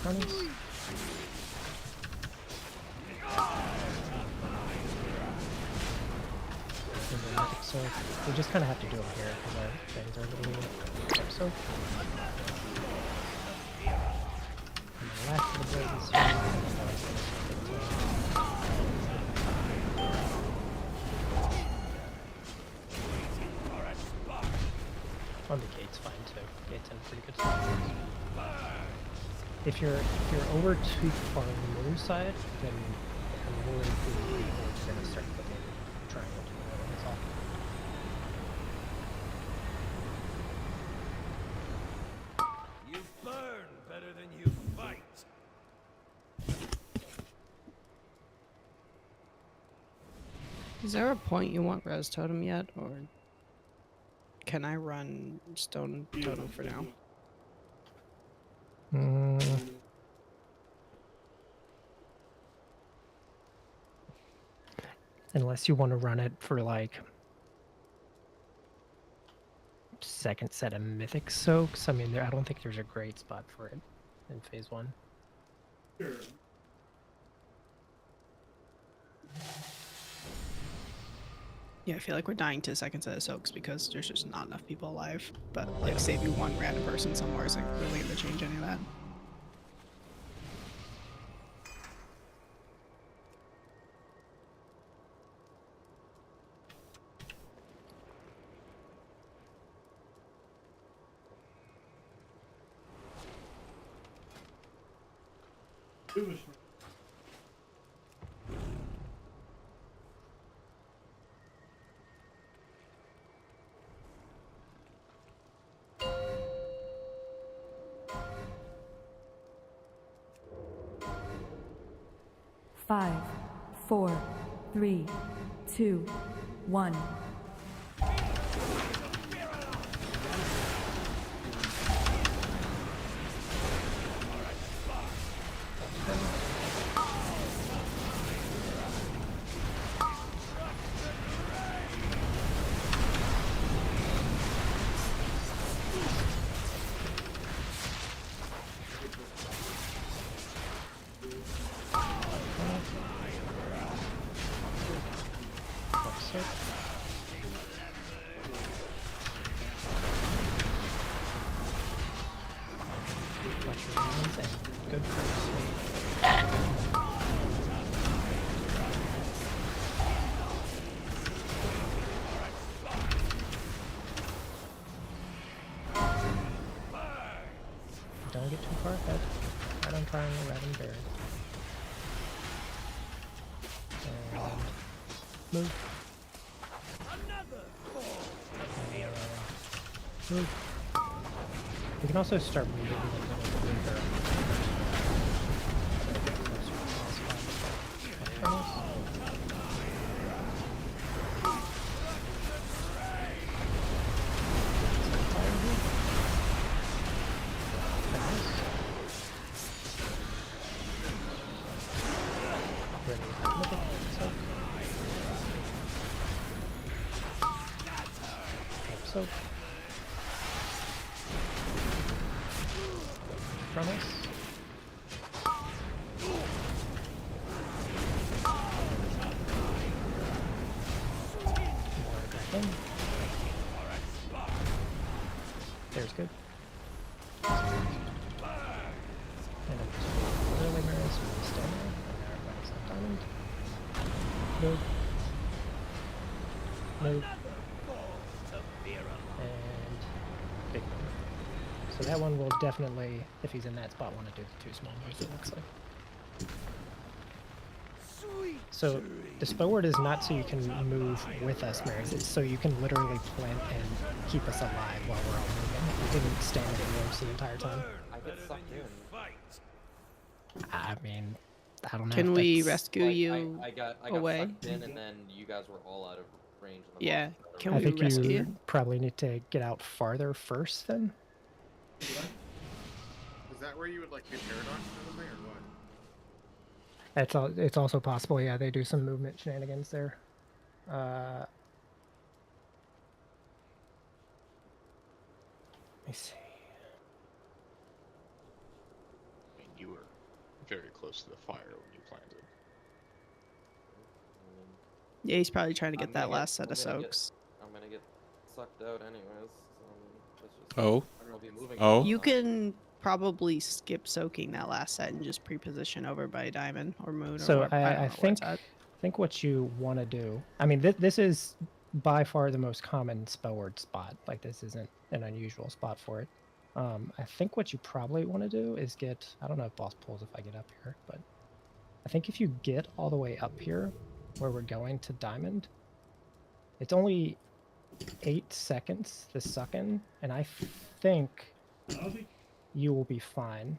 Runners. So we just kind of have to do them here because our things are a little so. And the last of the blades on the gate's fine too. Gate's in pretty good spot. If you're over too far on the other side, then I'm more likely we're gonna start putting a triangle to the middle. That's all. You burn better than you fight. Is there a point you want res totem yet, or can I run stone totem for now? Unless you want to run it for like second set of mythic soaks. I mean, I don't think there's a great spot for it in phase 1. Sure. Yeah, I feel like we're dying to second set of soaks because there's just not enough people alive. But like, save you one random person somewhere isn't really going to change any of that. Five, 4, 3, 2, 1. Good for Don't get too far ahead. Right on triangle, right on barrier. And move. Move. You can also start moving a little bit. soak. From us. More back in. There's good. And then just early mirrors, we stay there. And now everybody's on diamond. Move. Move. And big move. So that one will definitely, if he's in that spot, want to do the 2 small moves, it looks like. So the spoward is not so you can move with us, Marys. It's so you can literally plant and keep us alive while we're all moving. We didn't stand in rooms the entire time. I get sucked in. I mean, I don't know. Can if we that's- rescue you I got away? sucked in, and then you guys were all out of range. On the Yeah. boss. Can I we think rescue you you? probably need to get out farther first then. Is that where you would like get paradox or something, or what? It's also possible, yeah, they do some movement shenanigans there. Let me see. I mean, you were very close to the fire when you planted. Yeah, he's probably trying to get I'm that gonna last set I'm of gonna soaks. I'm gonna get sucked out anyways. So let's just, Oh. I don't know if you're moving. Oh. You can probably skip soaking that last set and just pre-position over by diamond or moon. So or don't know I where it's think at. what you want to do. I mean, this is by far the most common spellword spot. Like this isn't an unusual spot for it. I think what you probably want to do is get. I don't know if boss pulls if I get up here, but I think if you get all the way up here, where we're going to diamond, it's only 8 seconds to suck in, and I think you will be fine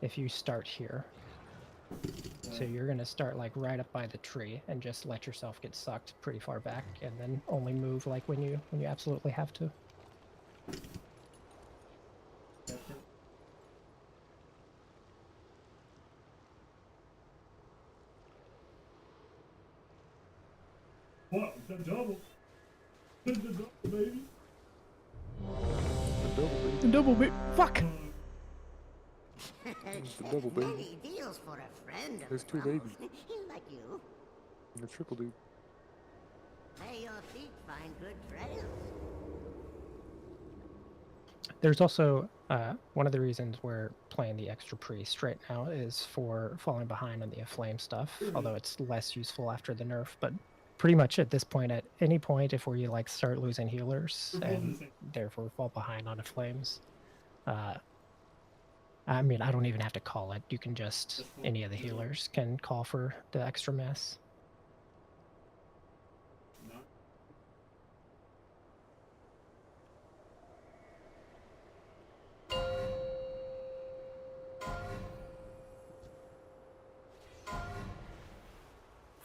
if you start here. So you're gonna start like right up by the tree and just let yourself get sucked pretty far back, and then only move like when you absolutely have to. What? The double? The double, baby? The double bit. Fuck! The double baby. Many deals for a friend of There's 2 troubles. babies. Like you. And the triple dude. May your feet find good trails. There's also one of the reasons we're playing the extra priest right now is for falling behind on the aflame stuff, although it's less useful after the nerf. But pretty much at this point, at any point, if we like start losing healers and therefore fall behind on aflames, I mean, I don't even have to call it. You can just, any of the healers can call for the extra mess.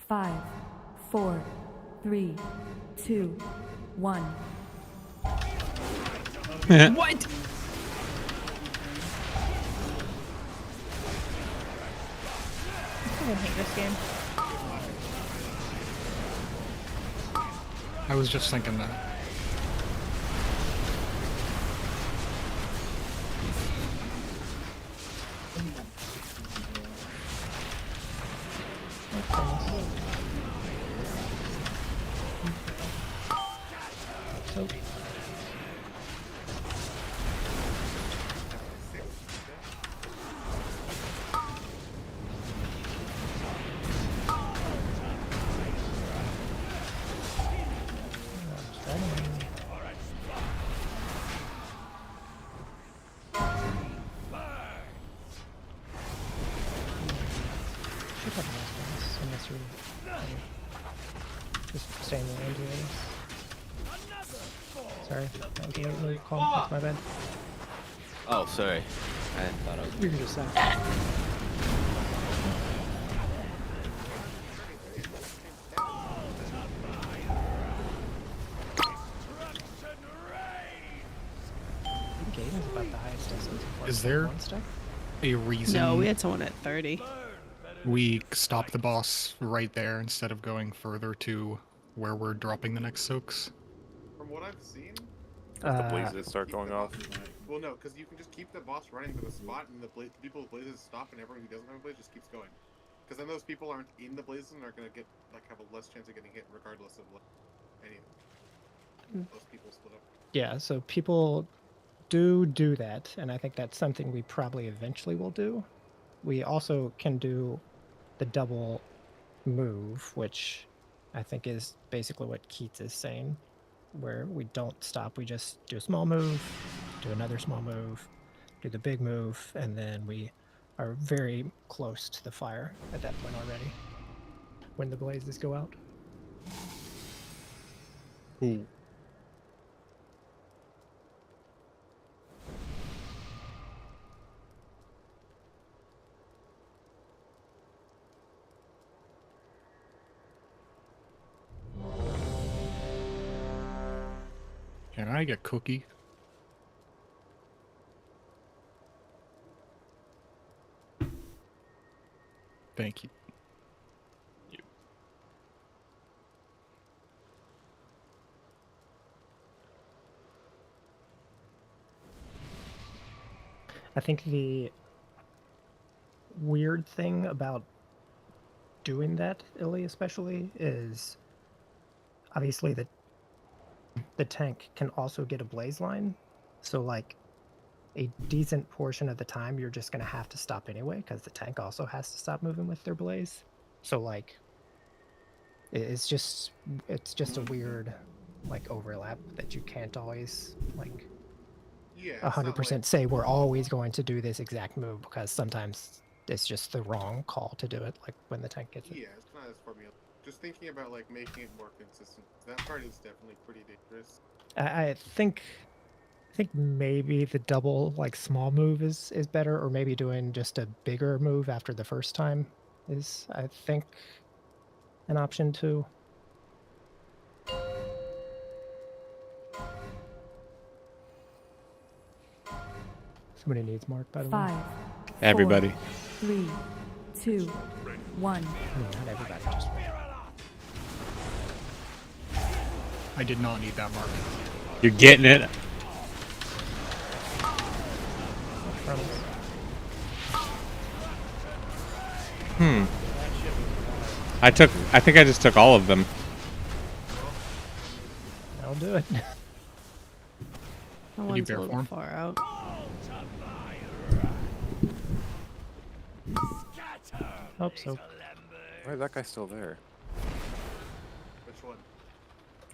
Five, 4, 3, 2, 1. What? I hate this game. I was just thinking that. So should have most ones, unless you're just staying in the range of these. Sorry, that was a late move call. That's my bad. Oh, sorry. I thought I was. You can just say. Game is about the highest distance. Is there a reason No, we had someone at 30. we stop the boss right there instead of going further to where we're dropping the next soaks? From what I've seen. If the blazes start going off. Well, no, because you can just keep the boss running to the spot, and the people with blazes stop, and everyone who doesn't have a blaze just keeps going. Because then those people aren't in the blazes and are gonna get have a less chance of getting hit, regardless of anything. Those people split up. Yeah, so people do that, and I think that's something we probably eventually will do. We also can do the double move, which I think is basically what Keats is saying, where we don't stop, we just do a small move, do another small move, do the big move, and then we are very close to the fire at that point already when the blazes go out. Cool. Can I get cookie? Thank you. I think the weird thing about doing that, Illy especially, is obviously the tank can also get a blaze line. So like a decent portion of the time you're just going to have to stop anyway because the tank also has to stop moving with their blaze. So like it's just a weird like overlap that you can't always like 100% say we're always going to do this exact move, because sometimes it's just the wrong call to do it, like when the tank gets it. Yeah, it's not as formula. Just thinking about like making it more consistent. That part is definitely pretty dangerous. I think maybe the double like small move is better, or maybe doing just a bigger move after the first time is, I think, an option too. Somebody needs Mark, by the way. 5. Everybody. 4, 3, 2, 1. Not everybody, just I did not need that mark. You're getting it. I think I just took all of them. I'll do it. That one's a little far out. Hope so. Why is that guy still there? Which one?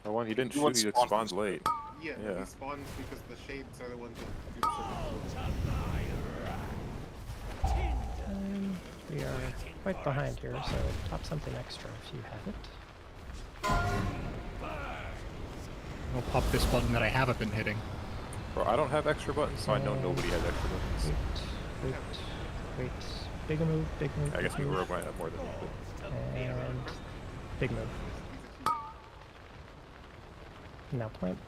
The one he didn't The one shoot, he spawned spawned late. Yeah, Yeah. he spawns because the shades are the ones that do the circle. We are quite behind here, so top something extra if you have it. I'll pop this button that I haven't been hitting. Bro, I don't have extra buttons, so I know nobody has extra buttons. Wait. Big move, big move. I guess big we move. might have more than equal. And big move. Now point.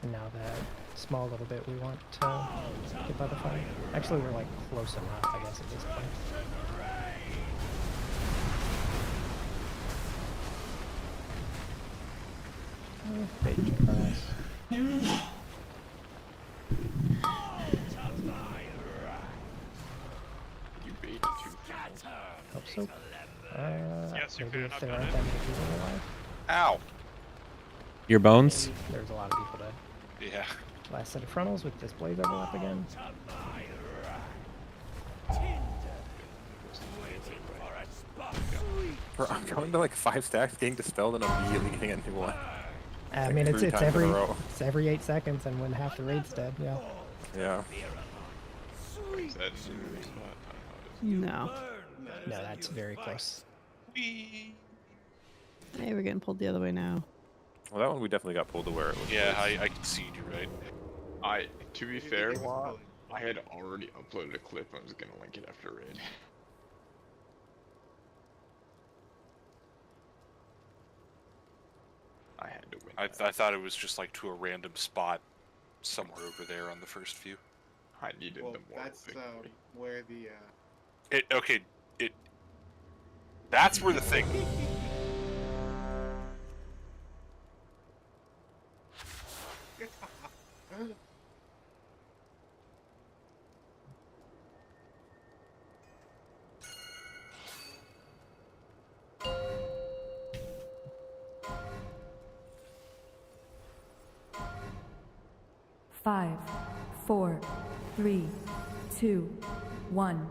And now that small little bit we want to get by the fire. Actually, we're like close enough, I guess, at this point. You baited too. Hope so. Yes, you maybe can. if I've there done aren't it. that many people alive. Ow! Your bones? There's a lot of people dead. Yeah. Last set of frontals with this blaze overlap again. Bro, I'm going to like 5 stacks, getting dispelled, and immediately getting a new one. I Like mean, 3 it's times in a row. every 8 seconds, and when half the raid's dead, yeah. Yeah. Is that No. No, that's very close. Hey, we're getting pulled the other way now. Well, that one we definitely got pulled to where it was. Yeah, I can see you, right? To be fair, I had already uploaded a clip. I was gonna link it after raid. I had to win. I thought it was just like to a random spot somewhere over there on the first view. I needed Well, the moral that's victory. where the That's where the thing. 5, 4, 3, 2, 1.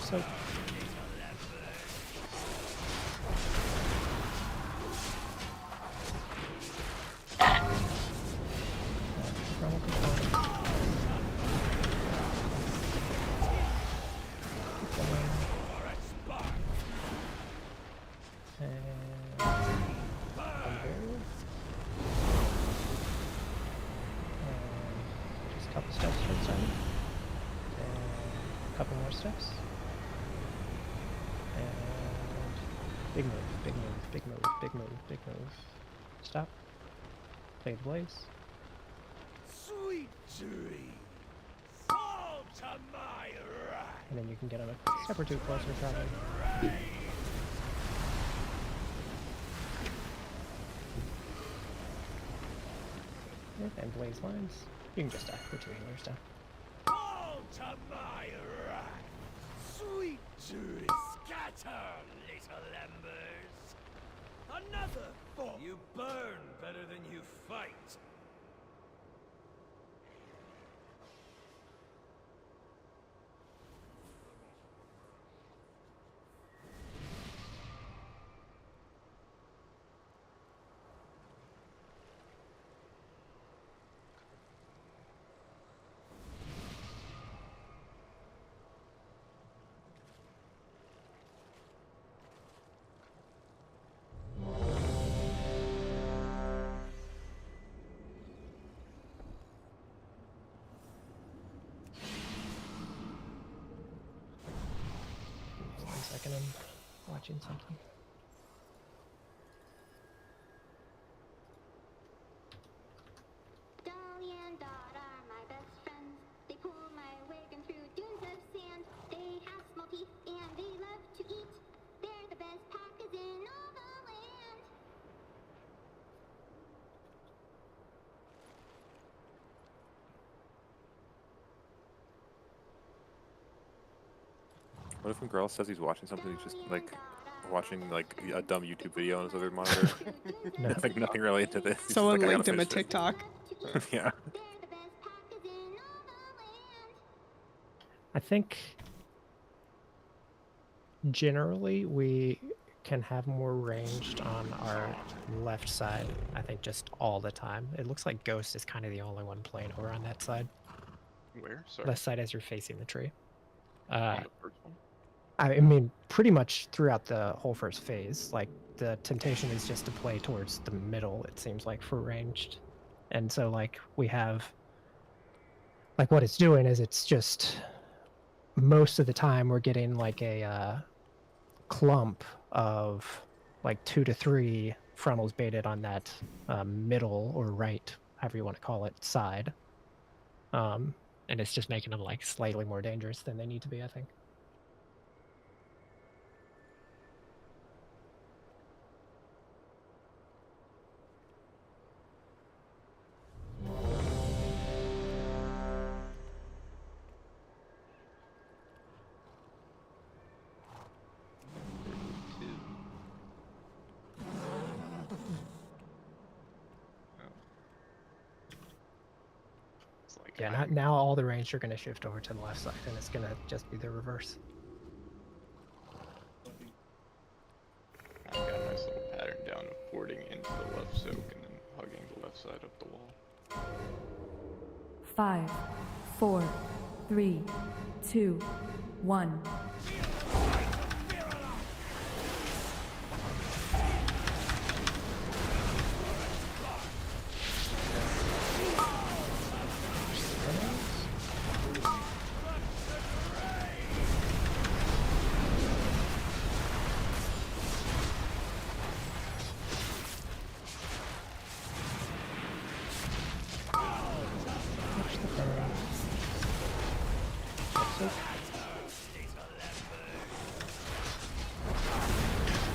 So just a couple steps towards center. And a couple more steps. And big move, big move, big move, big move, big move. Stop. Play the blaze. Sweet dreams, fall to my right. And then you can get a step or two closer probably. And blaze lines. You can just put your healers down. Fall to my right. Sweet dreams, scatter, little embers. Another fall. You burn better than you fight. Second, I'm watching something. Dolly and Dot are my best friends. They pull my wagon through dunes of sand. They have small teeth and they love to eat. They're the best packers in all the land. What if when Girl says he's watching something, he's just like watching like a dumb YouTube video on his other monitor? No. It's like nothing related to this. He's just Someone like, I linked gotta him a finish TikTok. this. Yeah. I think generally we can have more ranged on our left side, I think just all the time. It looks like Ghost is kind of the only one playing over on that side. Where? Sorry. Left side as you're facing the tree. On the first one? I mean, pretty much throughout the whole first phase, like the temptation is just to play towards the middle, it seems like, for ranged. And so like we have, like what it's doing is it's just, most of the time we're getting like a clump of like 2 to 3 frontals baited on that middle or right, however you want to call it, side. And it's just making them like slightly more dangerous than they need to be, I think. Yeah, now all the range are going to shift over to the left side, and it's going to just be the reverse. I've got a nice little pattern down of boarding into the left soak and then hugging the left side of the wall. 5, 4, 3, 2, 1.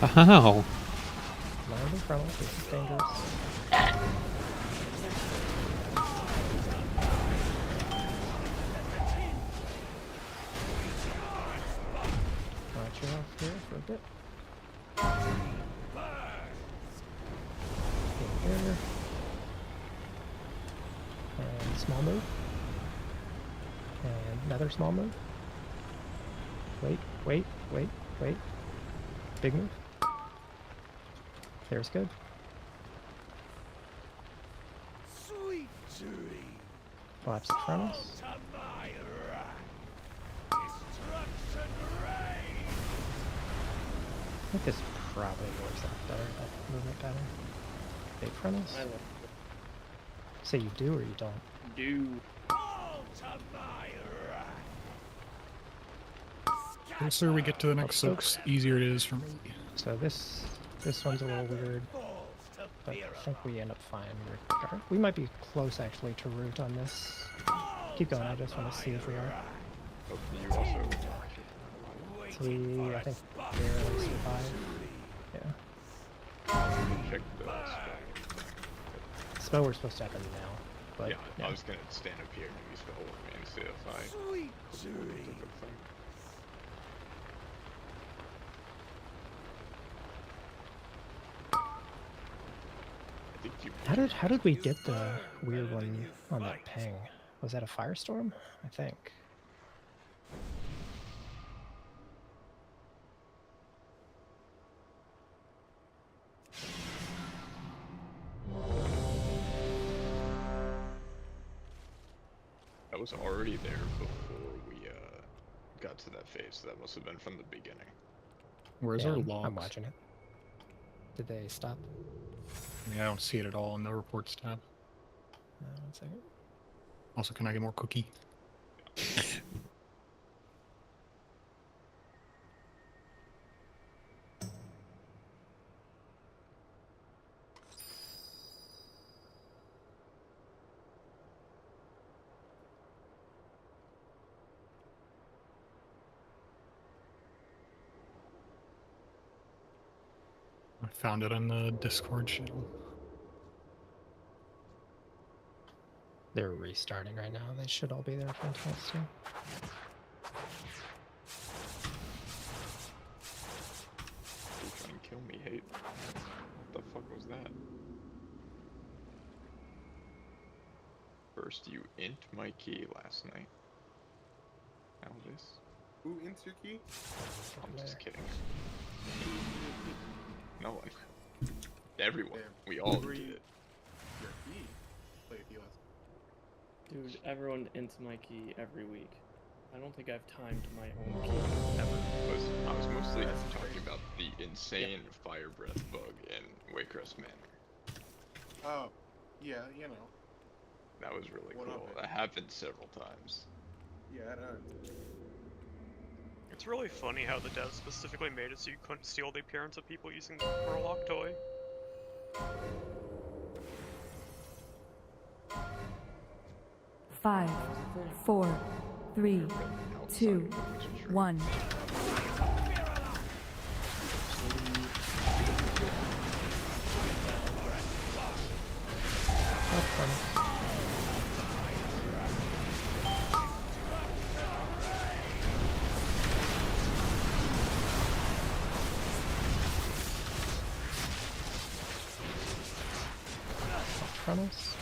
Ow. Lower the frontal. This is dangerous. Watch you off here for a bit. Here. And small move. And another small move. Wait, wait, wait, wait. Big move. There's good. Sweet dream. Collapse the frontals. To my wrath. Destruction reigns. I think this probably works out better, that movement pattern. Big frontals. I love Say you do or you don't. it. Do. All to my wrath. The closer we get to the next soaks, easier it is for me. So this one's a little weird, but I think we end up fine. We might be close actually to root on this. Keep going. I just want to see if we are. Oh, you also. So we, I think, barely survive. Yeah. Check the Spell we're supposed to happen now, but yeah, I was gonna stand up here and maybe spell one man see if I. Sweet dream. How did we get the weird one on that ping? Was that a firestorm? I think. That was already there before we got to that phase, so that must have been from the beginning. Where's our logs? I'm watching it. Did they stop? Yeah, I don't see it at all in the reports tab. 1 second. Also, can I get more cookie? I found it on the Discord channel. They're restarting right now. They should all be there for until soon. You trying to kill me, Hate? What the fuck was that? First, you int my key last night. Now this? Who ints your key? I'm just kidding. No one. Everyone. We all did it. Your key? Play a key last. Dude, everyone ints my key every week. I don't think I have time to my own key ever. I was mostly talking about the insane fire breath bug in Waycrest Manor. Oh, yeah, you know. That was really What of cool. it? That happened several times. Yeah, I know. It's really funny how the devs specifically made it so you couldn't steal the appearance of people using the Murloc toy. Five, 4, 3, 2, 1. Frontals.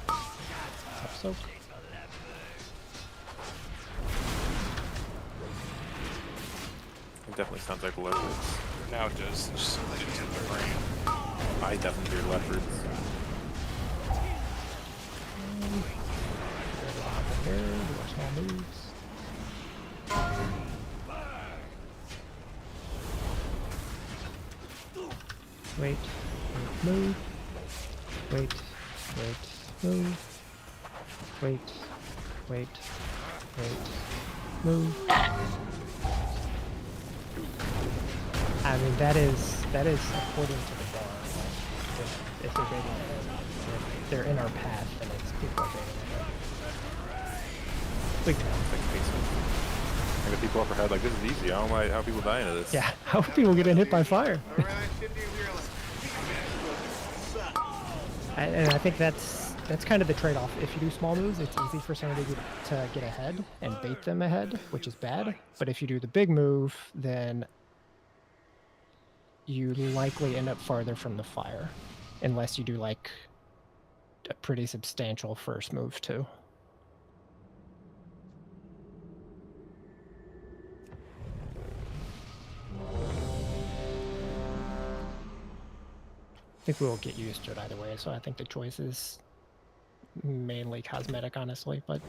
Up soak. It definitely sounds like leopards. Now it does. It's just into the brain. I definitely hear leopards. Here, do our small moves. Wait, move. Wait, move. Wait, move. I mean, that is according to the bar. Like, if they're baiting ahead, if they're in our path, then it's people are baiting ahead. Big time. I got people up ahead like, this is easy. How are people dying to this? Yeah, how are people getting hit by fire? And I think that's kind of the trade-off. If you do small moves, it's easy for somebody to get ahead and bait them ahead, which is bad. But if you do the big move, then you likely end up farther from the fire, unless you do like a pretty substantial first move too. I think we will get used to it either way, so I think the choice is mainly cosmetic, honestly, but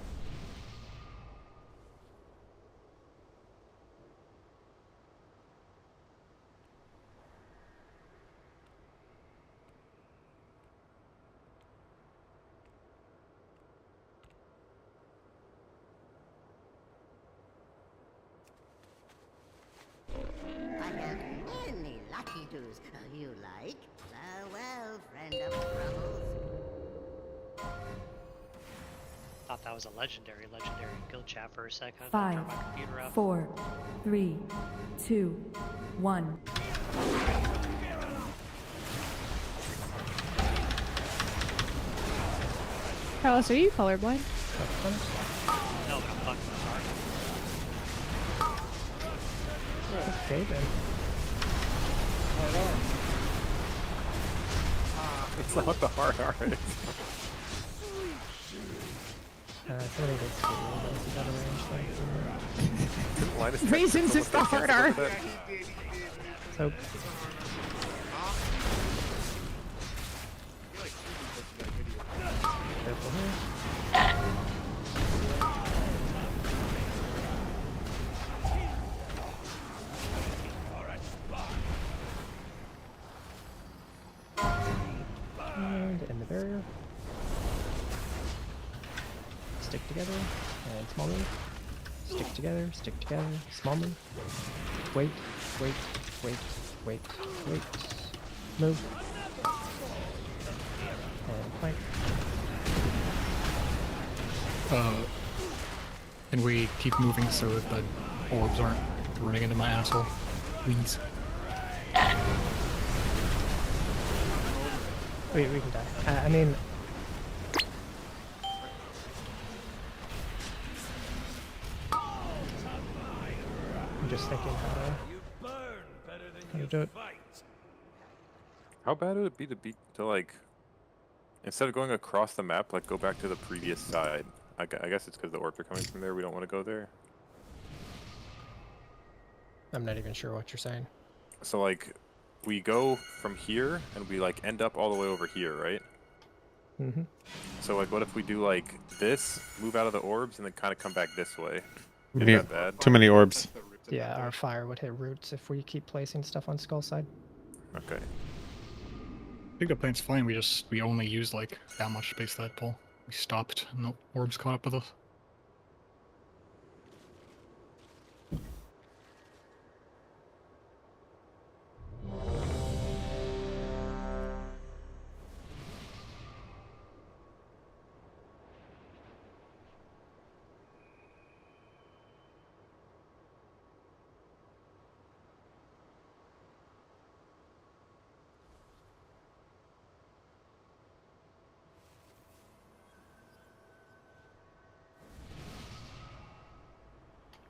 I have many lucky doos. You like? Farewell, friend of troubles. Thought that was a legendary guild chat for a second. I 5, turned my computer off. 4, 3, 2, 1. Carlos, are you colorblind? No, but I'm fucking retarded. okay then. It's not what the hard R is. Somebody did school, but it's out of range. Reasons it's the hard R. So. Careful here. And end the barrier. Stick together, and small move. Stick together, small move. Wait, wait, wait, wait, wait. Move. And plank. And we keep moving so that the orbs aren't running into my asshole. Please. We can die. I mean... I'm just thinking how to do it. How bad would it be to like, instead of going across the map, like go back to the previous side? I guess it's because the orbs are coming from there. We don't want to go there. I'm not even sure what you're saying. So like, we go from here and we like end up all the way over here, right? Mm-hmm. So like, what if we do like this, move out of the orbs, and then kind of come back this way? Is Yeah, that bad? too many orbs. Yeah, our fire would hit roots if we keep placing stuff on Skull side. Okay. I think the plan's fine. We only used like that much space that pull. We stopped and the orbs caught up with us.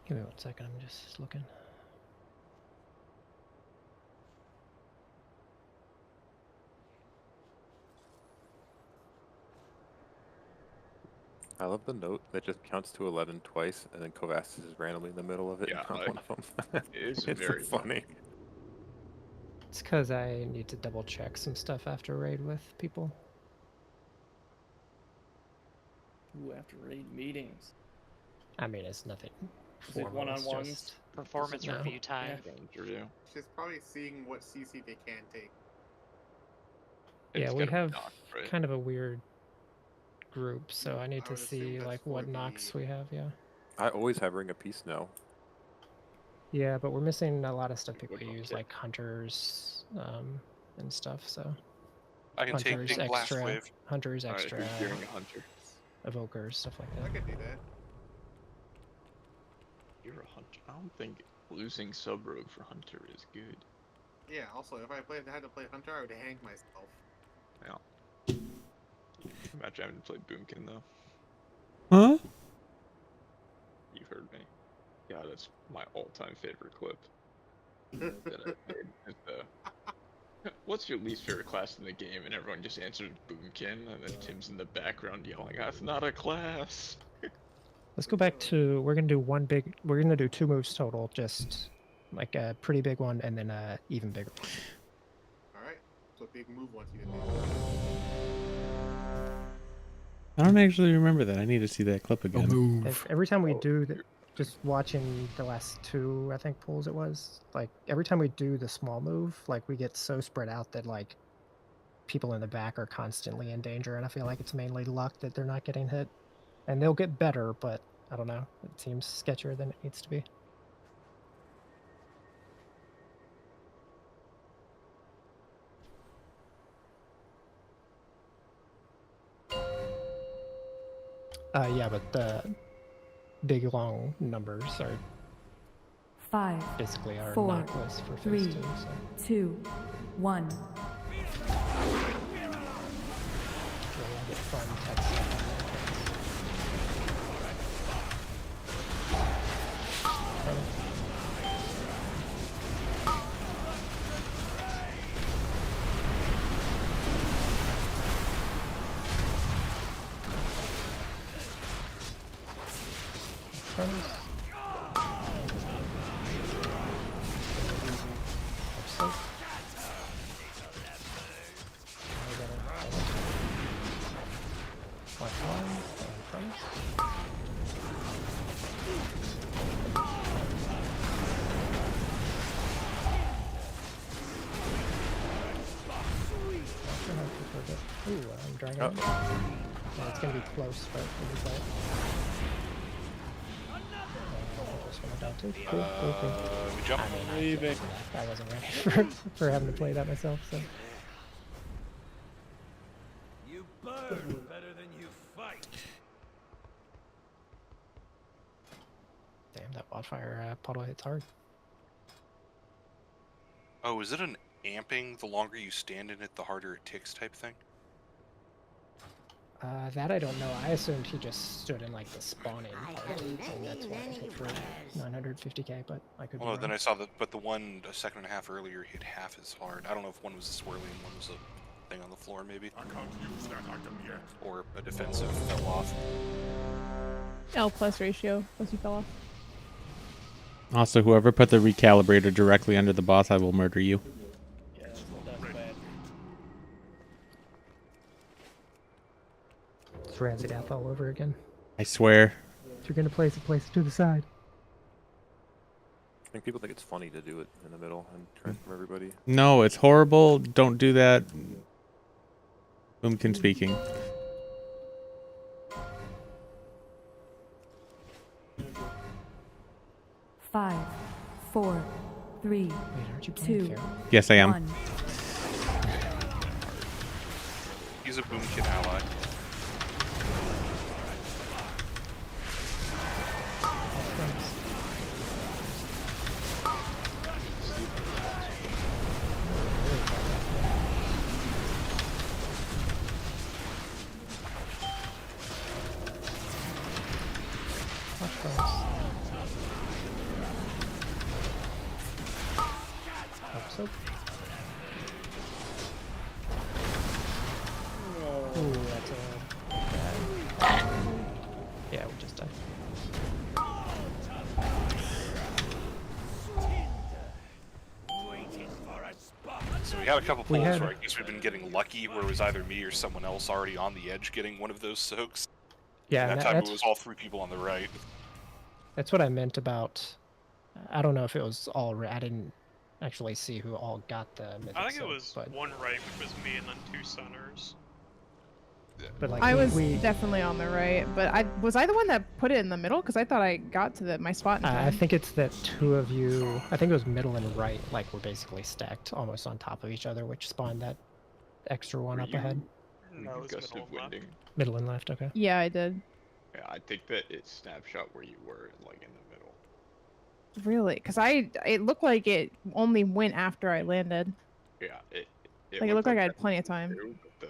Give me 1 second, I'm just looking. I love the note that just counts to 11 twice, and then Kovastis is randomly in the middle of it. Yeah, and not one of them. It is it's very funny. It's because I need to double check some stuff after raid with people. Ooh, after raid meetings. I mean, it's nothing. Is it one-on-ones? Just Performance no. review time. She's probably seeing what CC they can take. Yeah, we have kind of a weird group, so I need to would see assume that's like what for knocks we have. Yeah. I always have Ring of Peace now. Yeah, but we're missing a lot of stuff people use, like hunters and stuff. So I can take hunters big blast extra, wave. hunters Alright, extra, who's doing a hunter? evokers, stuff like I that. could do that. You're a hunter. I don't think losing sub rogue for hunter is good. Yeah. Also, if I had to play hunter, I would hang myself. Yeah. Imagine having to play Boomkin though. Huh? You heard me. Yeah, that's my all-time favorite clip. that I made. It's, what's your least favorite class in the game? And everyone just answered Boomkin, and then Tim's in the background yelling, "That's not a class." Let's go back to, we're gonna do 2 moves total, just like a pretty big one and then a even bigger one. Alright. So big move once you get I don't actually remember that. I need to see that clip again. Move. Every time we do, just watching the last 2, I think, pulls it was, like, every time we do the small move, like, we get so spread out that, like, people in the back are constantly in danger, and I feel like it's mainly luck that they're not getting hit. And they'll get better, but I don't know. It seems sketchier than it needs to be. Yeah, but the big long numbers are 5, basically our 4, knock list for phase 3, 2. So. 2, 1. Get fun text. Ooh, I'm dragging it. Yeah, it's gonna be close, but we'll be fine. Just went down too. Cool, cool. We jump. I wasn't ready for having to play that myself, so. You burn better than you fight. Damn, that wildfire puddle hits hard. Oh, is it an amping? The longer you stand in it, the harder it ticks type thing? That I don't know. I assumed he just stood in like the spawning part, and that's why it hit for 950k, but I could be Well, wrong. then I saw that, but the one a second and a half earlier hit half as hard. I don't know if one was a swirly and one was a thing on the floor, maybe. I can't use that item yet. Or a defensive fell off. L plus ratio as you fell off. Also, whoever put the recalibrator directly under the boss, I will murder you. Yeah, that's bad. It's Ramsey Death all over again. I swear. If you're gonna place it to the side. I think people think it's funny to do it in the middle and transform everybody. No, it's horrible. Don't do that. Boomkin speaking. Five, 4, 3, 2. Yes, I am. 1. He's a Boomkin ally. Soap. Ooh, that's a bad. Yeah, we just died. So we had a couple pulls where I guess we've been getting lucky, where it was either me or someone else already on the edge getting one of those soaks. Yeah, and that time it was all 3 people on the right. That's what I meant about. I don't know if it was all. I didn't actually see who all got the mythic I think it soak, was but, one right, which was me, and then 2 centers. but like I was we definitely on the right, but I the one that put it in the middle because I thought I got to my spot in time. I think it's that 2 of you. I think it was middle and right, like were basically stacked almost on top of each other, which spawned that extra one up ahead. No, it was Gust of winding. Middle and left, okay. Yeah, I did. Yeah, I think that it snapshot where you were, like in the middle. Really? Because it looked like it only went after I landed. Yeah, it Like, it looked like I had that plenty of time. through, but the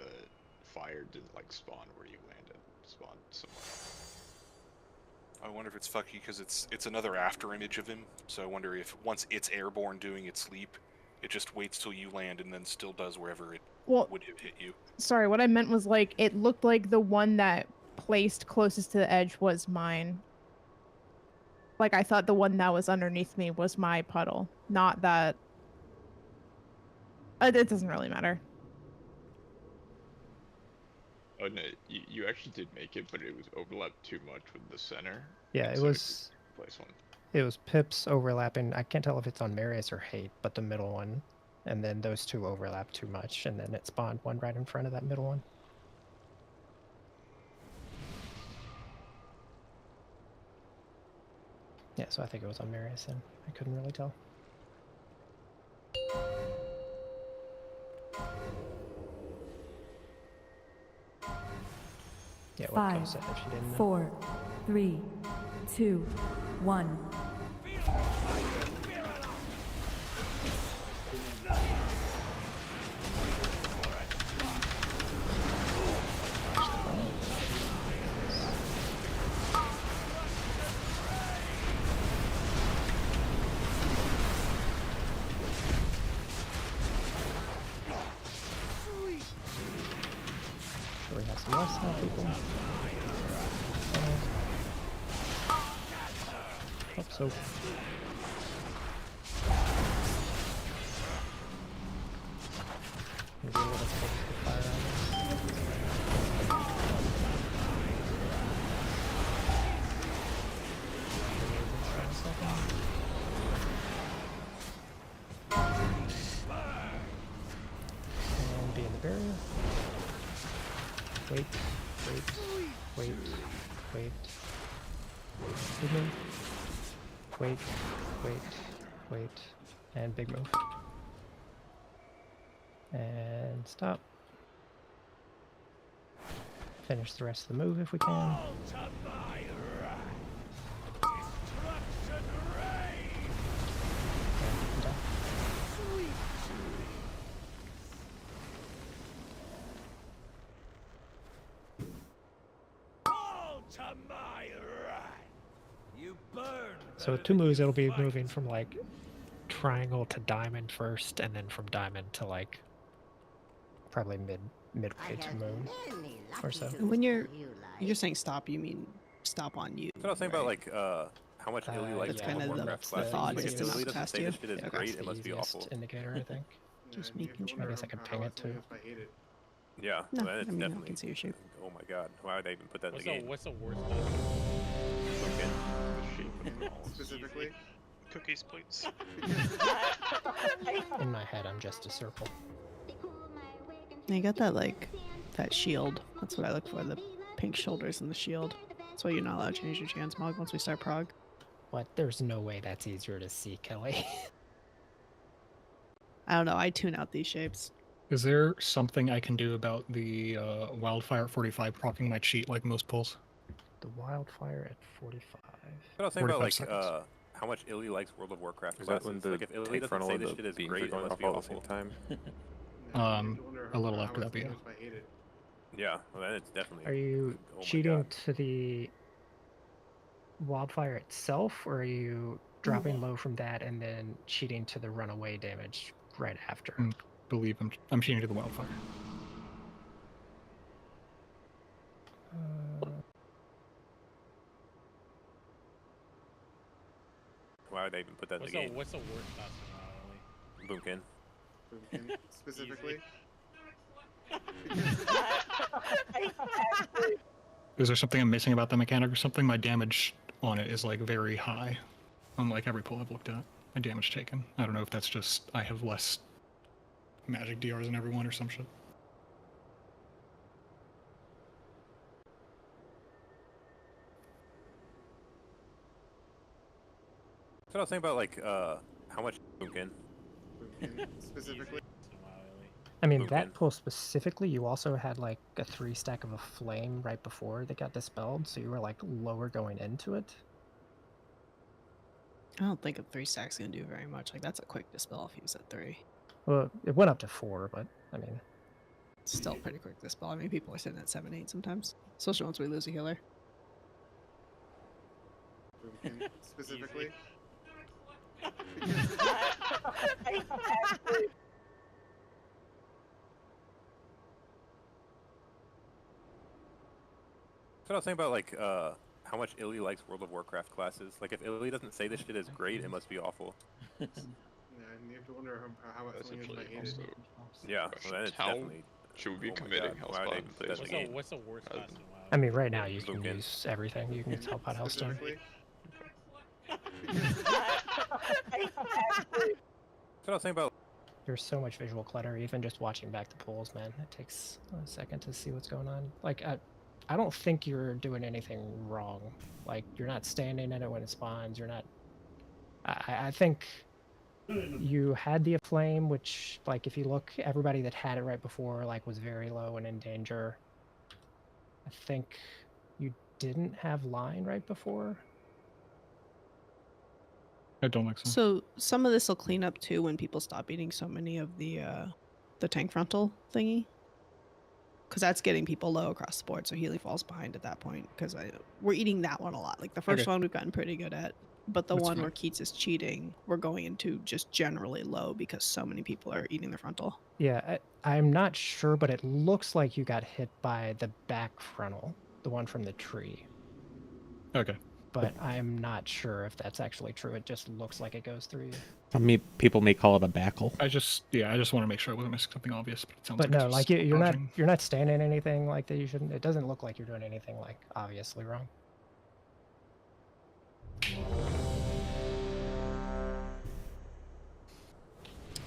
fire didn't like spawn where you landed. It spawned somewhere else. I wonder if it's fucky because it's another after image of him. So I wonder if once it's airborne doing its sleep, it just waits till you land and then still does wherever it would have hit you. Sorry, what I meant was like it looked like the one that placed closest to the edge was mine. Like I thought the one that was underneath me was my puddle, not that. It doesn't really matter. Oh no, you actually did make it, but it was overlapped too much with the center. Yeah, it was. Place one. It was Pips overlapping. I can't tell if it's on Marius or Hate, but the middle one, and then those two overlap too much, and then it spawned one right in front of that middle one. Yeah, so I think it was on Marius, and I couldn't really tell. Yeah, what 5, Ko said if she didn't know. 4, 3, 2, 1. Sure, we have some less now, people. Hope so. Maybe a little close to fire on this. And be in the barrier. Wait, wait, wait. Big move. Wait, wait, and big move. And stop. Finish the rest of the move if we can. And done. So with two moves, it'll be moving from like triangle to diamond first, and then from diamond to like probably midway to moon or so. When you're saying stop, you mean stop on you. That's what I was saying about like how much Illy likes That's kind of Warcraft the thought Classic. is If to Illy not doesn't test say you. this shit is great, it must be awful. Indicator, I think. Just making sure. I guess I can ping it too. Yeah, No, well, it's I mean, I definitely. can see your shape. Oh my god, why would they even put that in the game? What's the worst? Okay. The shape of the balls. Specifically. Cookies, please. In my head, I'm just a circle. You got that like that shield. That's what I look for. The pink shoulders and the shield. That's why you're not allowed to change your transmog once we start Prog. What? There's no way that's easier to see, Kelly. I don't know. I tune out these shapes. Is there something I can do about the wildfire at 45 proccing my cheat like most pulls? The wildfire at 45. What I was saying about 45 like seconds. how much Illy likes World of Warcraft. Is that when the like if Illy tank doesn't frontal say and this the shit is beams great, are it going must off be all at the awful. same time? A little after that, but yeah. Yeah, well, then it's definitely. Are you Oh my cheating God. to the wildfire itself, or are you dropping low from that and then cheating to the runaway damage right after? Believe I'm cheating to the wildfire. Why would they even put that in the game? What's the worst class Boomkin. Specifically. Is there something I'm missing about the mechanic or something? My damage on it is like very high. Unlike every pull I've looked at. My damage taken. I don't know if that's just I have less magic DRs than everyone or some shit. That's what I was saying about like how much Boomkin. Specifically. I mean, that pull specifically, you also had like a 3 stack of a flame right before they got dispelled, so you were like lower going into it. I don't think a 3 stack's gonna do very much. Like that's a quick dispel if you use at 3. Well, it went up to 4, but I mean, Still pretty quick dispel. I mean, people are sitting at 7, 8 sometimes, especially once we lose a healer. Specifically. That's what I was saying about like how much Illy likes World of Warcraft classes. Like if Illy doesn't say this shit is great, it must be awful. Yeah, and you have to wonder how much something is I hate it. Yeah, well, then it's How definitely. should we be Oh my committing God, Hellspawn why did I even put that in plays the game? What's the worst class in WoW? I mean, right now you can Lucan. use everything. You can use help out Hellstorm. That's what I was saying about. There's so much visual clutter, even just watching back the pools, man. It takes a second to see what's going on. Like, I don't think you're doing anything wrong. Like, you're not standing in it when it spawns. You're not. I think you had the Aflame, which, like, if you look, everybody that had it right before, like, was very low and in danger. I think you didn't have Line right before. I don't think so. So some of this will clean up too when people stop eating so many of the tank frontal thingy, because that's getting people low across the board. So Healy falls behind at that point because we're eating that one a lot. Like the first one we've gotten pretty good at, but the That's one fine. where Keats is cheating, we're going into just generally low because so many people are eating the frontal. Yeah, I'm not sure, but it looks like you got hit by the back frontal, the one from the tree. Okay. But I'm not sure if that's actually true. It just looks like it goes through you. People may call it a backle. I just want to make sure I wasn't missing something obvious, but it sounds But like no, it's like just you're not standing anything like that. You shouldn't. It doesn't look like you're doing anything like obviously wrong.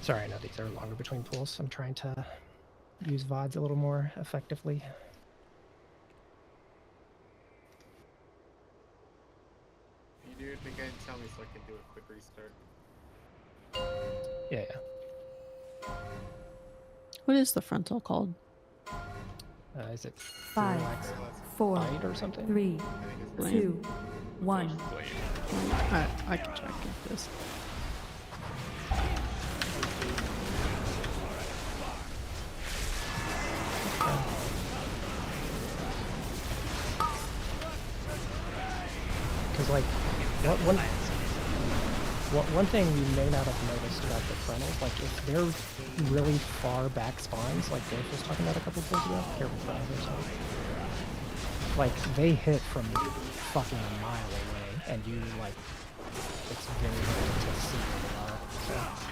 Sorry, I know these are longer between pools. I'm trying to use VODs a little more effectively. You do think and tell me so I can do a quick restart. Yeah. What is the frontal called? Is it 5, 4, Bite or something? 3, 2, 1. I can check this. Because like one thing you may not have noticed about the frontals, like if they're really far back spawns, like Dave was talking about a couple pulls ago, careful frontals or something. Like they hit from fucking a mile away, and you like it's very hard to see where they are. So.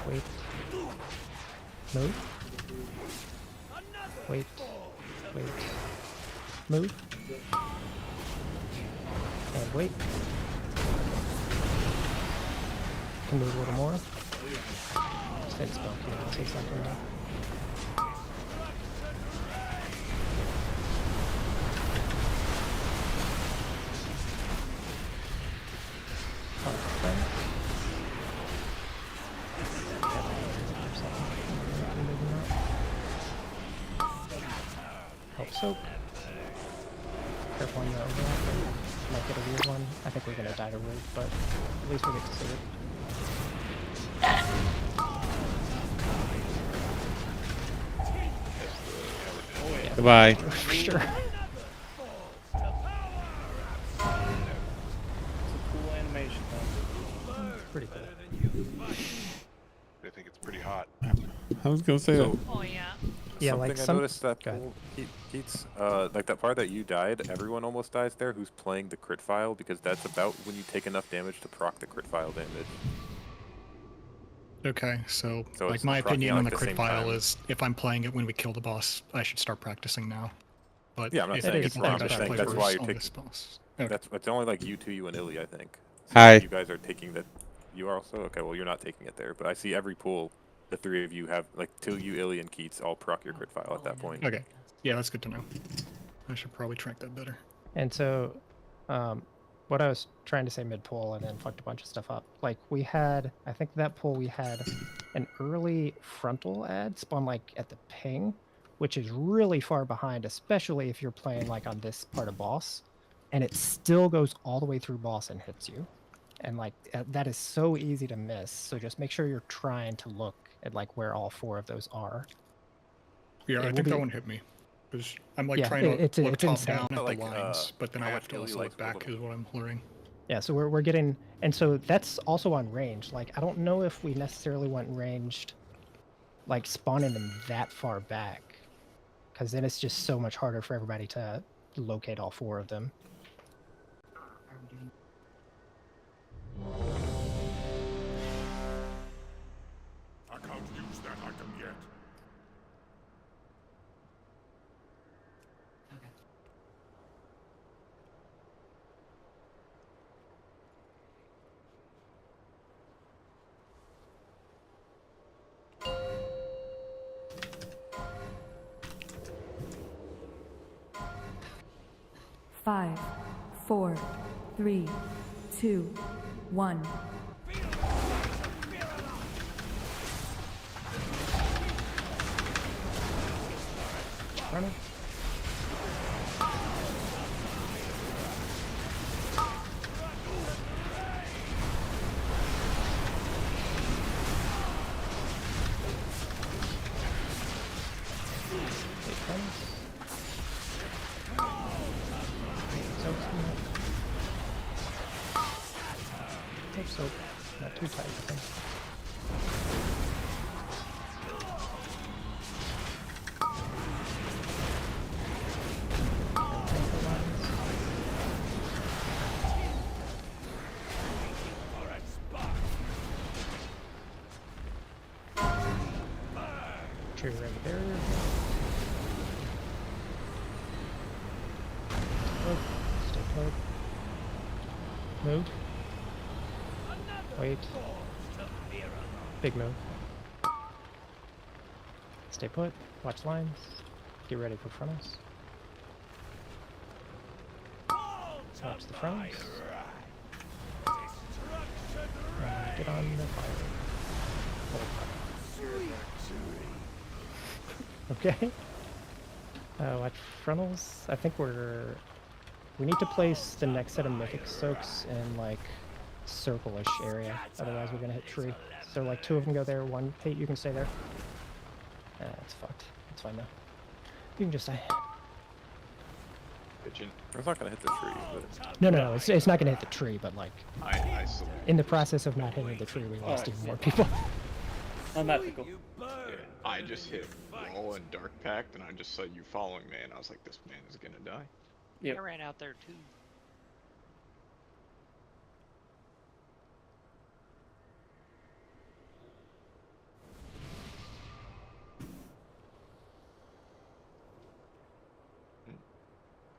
Wait. Move. Wait. Move. And wait. Can move a little more. Stay spell here. I'll say something now. Help soak. Careful on the overlap. Might get a weird one. I think we're gonna die to root, but at least we get to see it. Goodbye. For sure. It's a cool animation, though. It's pretty cool. I think it's pretty hot. I was gonna say that. Oh yeah. Yeah, Something like I noticed that Keats, like that part that you died, everyone almost dies there who's playing the crit file, because that's about when you take enough damage to proc the crit file damage. Okay, so like it's my proccing opinion out on at the the crit same file time. is if I'm playing it when we kill the boss, I should start practicing now. But Yeah, I'm not if saying it's people wrong. think I'm I just should saying play that's why first you're on taking. this boss. Okay. That's it's only like you and Illy, I think. So Hi. You guys are taking that. You are also okay. Well, you're not taking it there, but I see every pool. The three of you have like you, Illy, and Keats all proc your crit file at that point. Okay. Yeah, that's good to know. I should probably track that better. And so, what I was trying to say mid-pull and then fucked a bunch of stuff up. Like we had, I think that pull we had an early frontal ad spawn like at the ping, which is really far behind, especially if you're playing like on this part of boss, and it still goes all the way through boss and hits you. And like that is so easy to miss. So just make sure you're trying to look at like where all 4 of those are. Yeah, I think that one hit me. Because I'm like trying to look top down at the Like, lines, but then I have to Illy also likes look back is what I'm learning. Yeah, so we're getting, and so that's also on range. Like I don't know if we necessarily went ranged, like spawning them that far back, because then it's just so much harder for everybody to locate all 4 of them. I can't use that item yet. Five, 4, 3, 2, 1. Running. So not too tight, I think. Trigger around the barrier. Stay put. Move. Wait. Big move. Stay put. Watch lines. Get ready for frontals. Watch the frontals. Get on the fire. Okay. Watch frontals. I think we need to place the next set of Mythic soaks in like circle-ish area. Otherwise we're gonna hit tree. So like 2 of them go there, 1 Pate, you can stay there. It's fucked. It's fine though. You can just stay. It's not gonna hit the tree, but No, it's not gonna hit the tree, but like in the process of not hitting the tree we lost even more people. Unethical. Yeah, I just hit wall and dark pact, and I just saw you following me, and I was like, this man is gonna die. I ran out there too.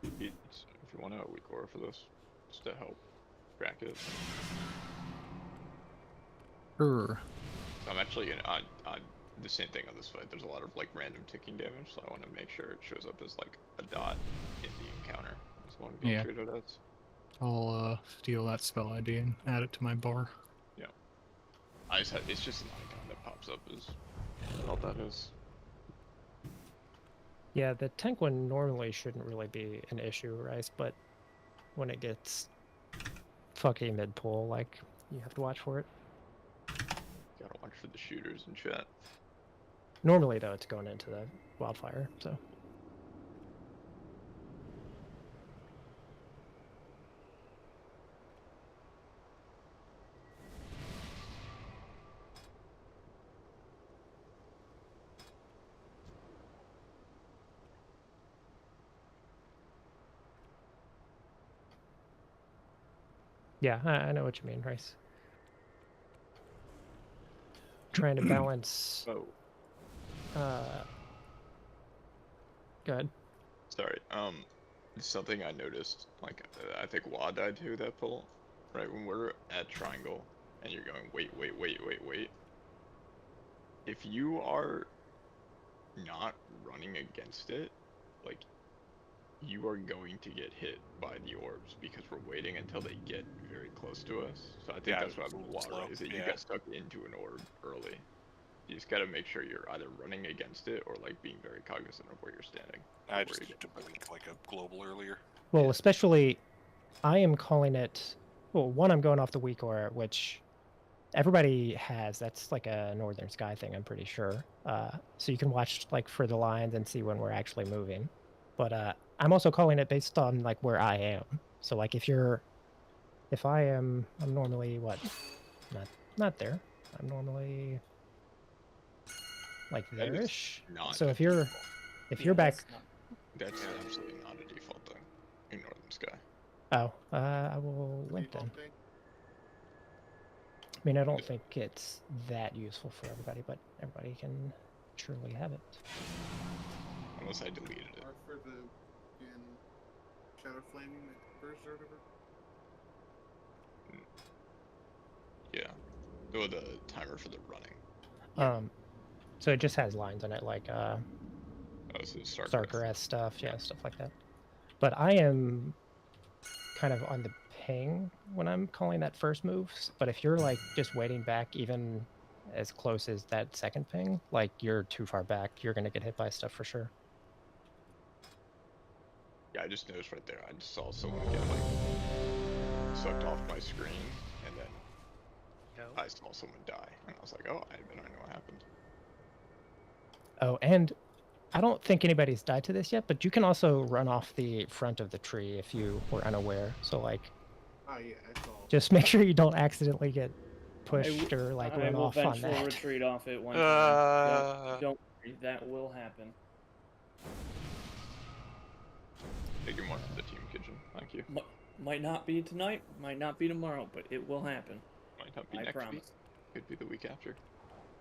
If you want a weak aura for this, just to help track it. I'm actually on the same thing on this fight. There's a lot of like random ticking damage, so I want to make sure it shows up as like a dot in the encounter. That's what I'm being treated as. I'll steal that spell ID and add it to my bar. Yeah. It's just an icon that pops up is all that is. Yeah, the tank one normally shouldn't really be an issue, right? But when it gets fucking mid-pull, like, you have to watch for it. Gotta watch for the shooters in chat. Normally, though, it's going into the wildfire, so. Yeah, I know what you mean, Rice. Trying to balance. Go ahead. Sorry. Something I noticed, like, I think Wa died too, that pull. Right, when we're at triangle, and you're going, wait. If you are not running against it, like, you are going to get hit by the orbs because we're waiting until they get very close to us. So I think Yeah, that's what it's a happened a little lot, slow, right? Is that you yeah. got stuck into an orb early. You just got to make sure you're either running against it or like being very cognizant of where you're standing. I just needed to blink like a global earlier. Well, especially, I am calling it. Well, one, I'm going off the weak aura, which everybody has. That's like a Northern Sky thing, I'm pretty sure. So you can watch like for the lines and see when we're actually moving. But I'm also calling it based on like where I am. So like if I'm normally what? Not there. I'm normally like That is there-ish. not So a if you're default. back. That's absolutely not a default thing in Northern Sky. Oh, I will link then. I mean, I don't think it's that useful for everybody, but everybody can surely have it. Unless I deleted it. Or for the in Shadow Flaming burst or whatever. Yeah. Or the timer for the running. So it just has lines on it like Oh, so Starker stuff, yeah, stuff like that. But I am kind of on the ping when I'm calling that first move. But if you're like just waiting back even as close as that second ping, like you're too far back, you're gonna get hit by stuff for sure. Yeah, I just noticed right there. I just saw someone get like sucked off my screen, and then I saw someone die, and I was like, "Oh, I know what happened." Oh, and I don't think anybody's died to this yet, but you can also run off the front of the tree if you were unaware. So like, Oh yeah, it's all. just make sure you don't accidentally get pushed or like run off on I will that. retreat off it one time. Don't worry, that will happen. Thank you more for the team kitchen. Thank you. Might not be tonight, might not be tomorrow, but it will happen. Might not be I next promise. week. Could be the week after.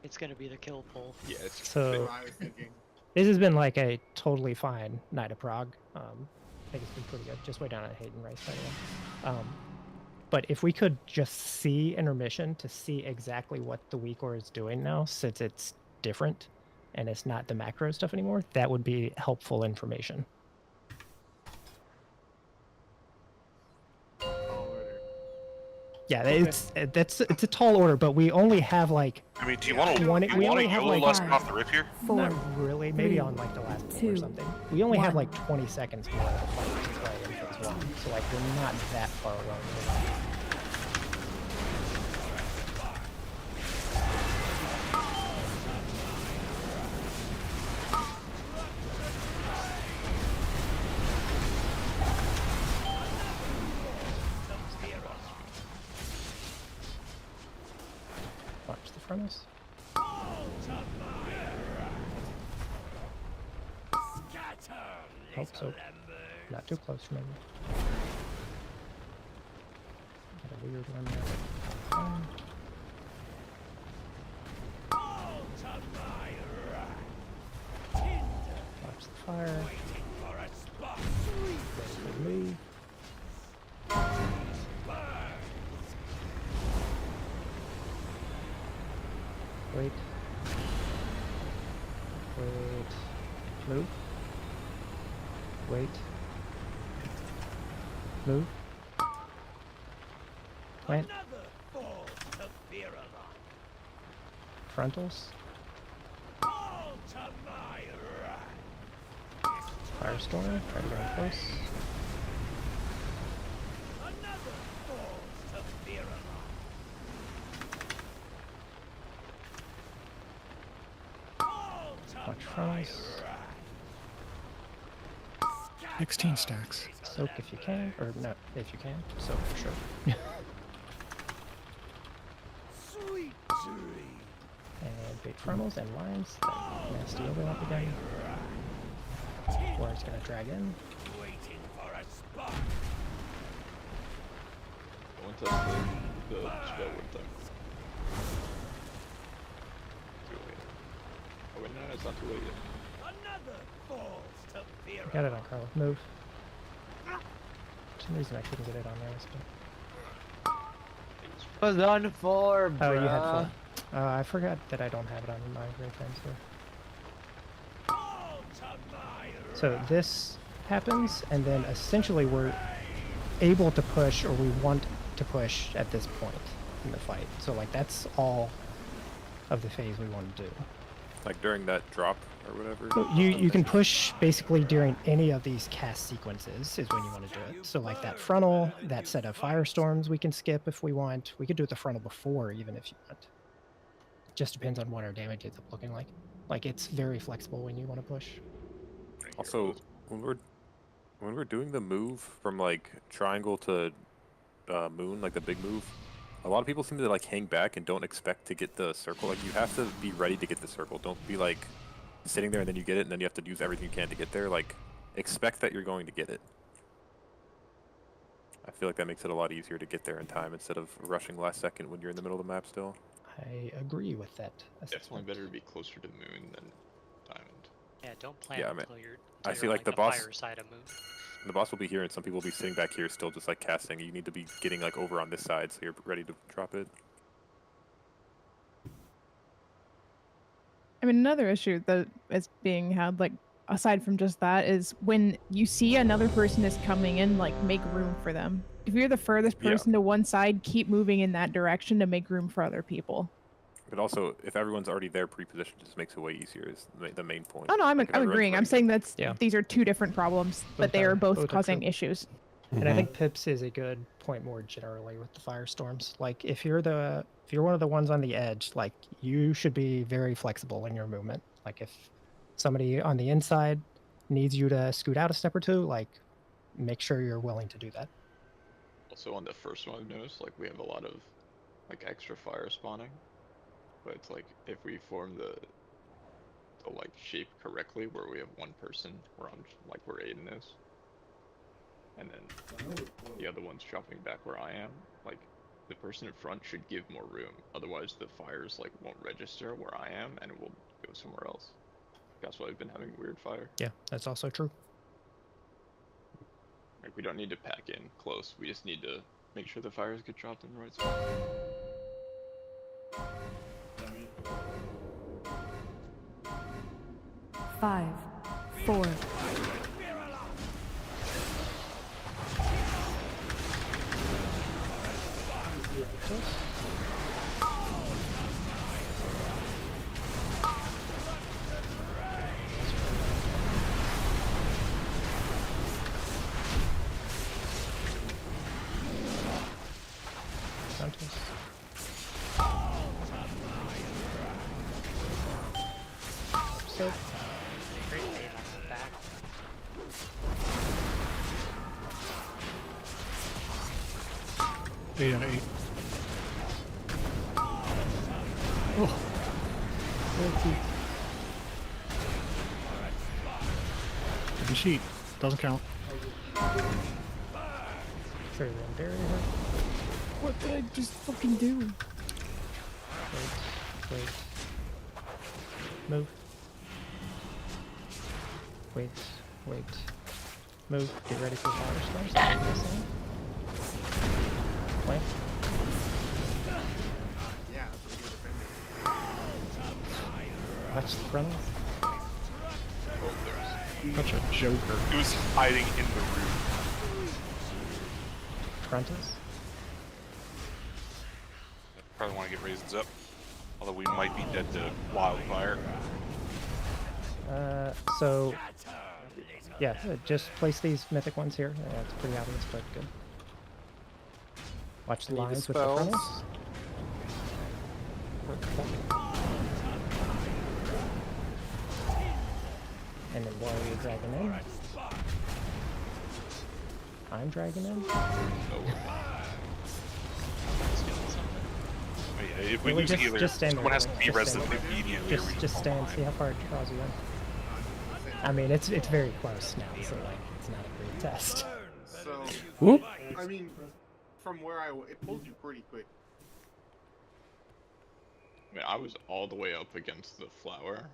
It's gonna be the kill pull. Yeah, it's So I was thinking. this has been like a totally fine night of Prague. I think it's been pretty good. Just way down at Hayden Rice, by the way. But if we could just see intermission to see exactly what the weak aura is doing now, since it's different and it's not the macro stuff anymore, that would be helpful information. Yeah, it's a tall order, but we only have like. I mean, do you want to we only have like less off the rip here? Not really. Maybe on like the last one or something. We only have like 20 seconds more of the fight to play in phase one, so like we're not that far along. Watch the furnace. Hope so. Not too close, remember. Got a weird one there. Watch the fire. Ready to move. Wait. Wait. Move. Wait. Move. Plant. Frontals. Firestorm. Try to get in close. Watch frontals. 16 stacks. Soak if you can, or no, if you can. Soak for sure. And bait frontals and lines. That nasty overlap again. Or it's gonna drag in. Don't test the spell with them. Too late. Oh wait, no, it's not too late yet. Got it on Carl. Move. For some reason I couldn't get it on there. Was on 4, Oh, you had bruh. 4. I forgot that I don't have it on my great friends here. So this happens, and then essentially we're able to push, or we want to push at this point in the fight. So like that's all of the phase we want to do. Like during that drop or whatever. So you can push basically during any of these cast sequences is when you want to do it. So like that frontal, that set of firestorms we can skip if we want. We could do it the frontal before even if you want. Just depends on what our damage ends up looking like. Like it's very flexible when you want to push. Also, when we're doing the move from like triangle to moon, like the big move, a lot of people seem to like hang back and don't expect to get the circle. Like you have to be ready to get the circle. Don't be like sitting there and then you get it and then you have to use everything you can to get there. Like expect that you're going to get it. I feel like that makes it a lot easier to get there in time instead of rushing last second when you're in the middle of the map still. I agree with that assessment. Definitely better to be closer to moon than diamond. Yeah, don't plan Yeah, until man. you're I until see you're on, like the the boss. fire side of moon. The boss will be here and some people will be sitting back here still just like casting. You need to be getting like over on this side so you're ready to drop it. I mean, another issue that is being had, like, aside from just that, is when you see another person is coming in, like, make room for them. If you're the furthest person to one side, keep moving in that direction to make room for other people. But also, if everyone's already there pre-positioned, it just makes it way easier is the main point. Oh no, I'm Like, if agreeing. everyone's I'm ready- saying that's Yeah. these are two different problems, but they are both causing issues. And I think Pips is a good point more generally with the firestorms. Like if you're one of the ones on the edge, like you should be very flexible in your movement. Like if somebody on the inside needs you to scoot out a step or two, like make sure you're willing to do that. Also on the first one I've noticed, like we have a lot of like extra fire spawning. But it's like if we form the like shape correctly where we have one person, we're on like where Aiden is. And then the other one's dropping back where I am. Like the person in front should give more room. Otherwise the fires like won't register where I am and it will go somewhere else. That's why I've been having weird fire. Yeah, that's also true. Like we don't need to pack in close. We just need to make sure the fires get dropped in the right spot. 5, 4. So Great name on the back. Eight out of 8. Oh. Hidden sheet. Doesn't count. Sure, then bury her. What did I just fucking do? Wait. Move. Wait. Move. Get ready for firestorms. Flank. Yeah, that's what you're defending. Watch the front. Such a joker. It was hiding in the room. Frontis. Probably want to get raisins up. Although we might be dead to wildfire. So yeah, just place these mythic ones here. It's pretty obvious, but good. Watch the Need the lines with the spells. frontals. And then while you're dragging in, I'm dragging in. If we Really, lose healer, just stand someone there, has to be just resident stand there. immediately. or we Just fall stand, behind. see how far it draws you in. I mean, it's very close now, so like it's not a great test. So, Whoop. I mean, from where it pulled you pretty quick. I mean, I was all the way up against the flower.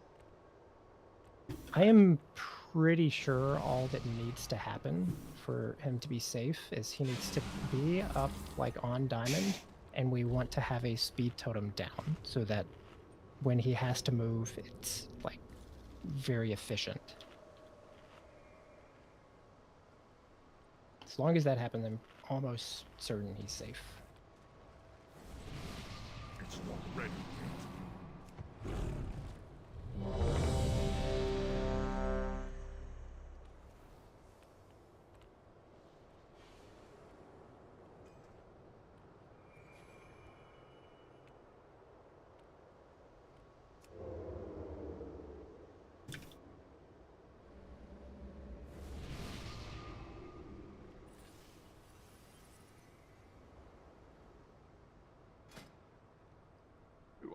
I am pretty sure all that needs to happen for him to be safe is he needs to be up like on diamond, and we want to have a speed totem down so that when he has to move, it's like very efficient. As long as that happens, I'm almost certain he's safe. It's not ready yet.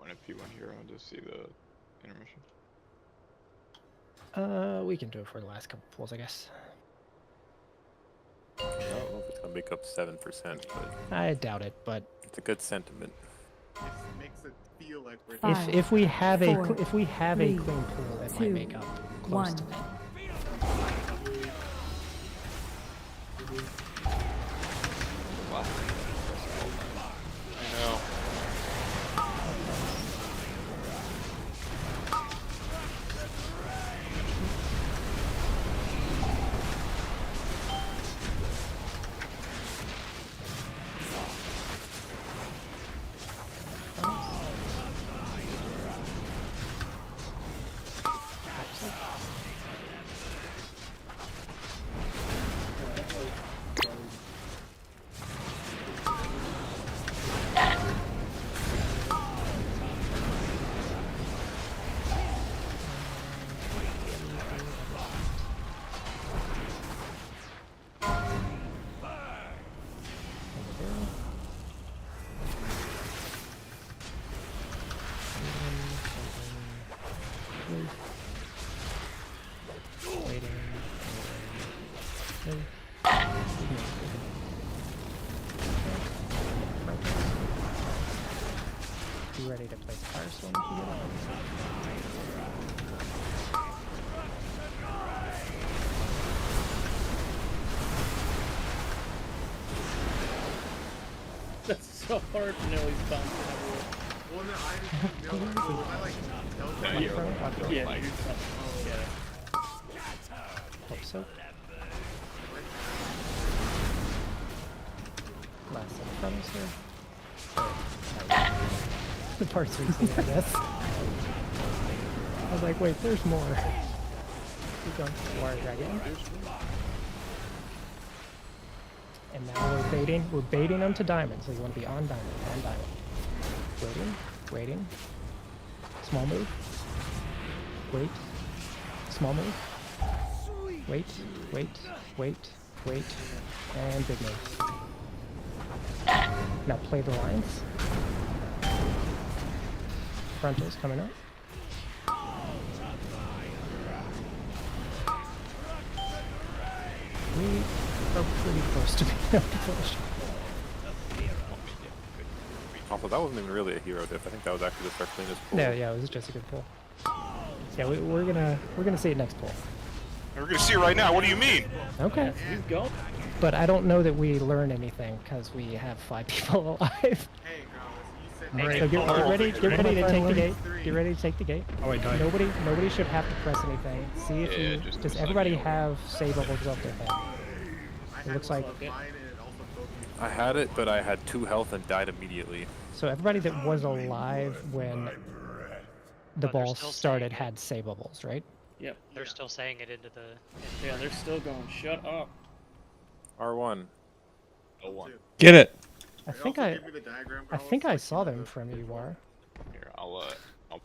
If you want here, I'll just see the intermission. We can do it for the last couple pulls, I guess. I don't know if it's gonna make up 7%, but I doubt it, but it's a good sentiment. It makes it feel like we're. if we have a four, if we have three, a clean pool, it might two, make up close to one. that. I know. Be ready to place Firestorm if you get it. That's so hard to know he's bouncing everywhere. Well, no, I didn't know. So I like. Yeah, you're Yeah, like, Hope so. Last set of premise here. The parts we see, I guess. I was like, wait, there's more. Keep going. Water Dragon. And now we're baiting them to diamond, so you want to be on diamond. Waiting. Small move. Wait. Small move. Wait. And big move. Now play the lines. Frontal's coming up. We are pretty close to being able to finish. Also, that wasn't even really a hero diff. I think that was actually just our cleanest pull. Yeah, it was just a good pull. Yeah, we're gonna see it next pull. We're gonna see it right now. What do you mean? Okay. He's going. But I don't know that we learn anything because we have 5 people alive. Hey, So get ready to take the gate. Get ready to take the gate. Oh, I died. Nobody should have to press anything. See if Yeah, you just does let everybody me know. have save bubbles up their head. It looks like I had it, but I had 2 health and died immediately. so everybody that was alive when the Oh, they're ball still started saying it. had save bubbles, right? Yep. They're still saying it into the. Yeah, they're still going. Shut up. R1. L1. Get it. I think I saw them from you, War. Here, I'll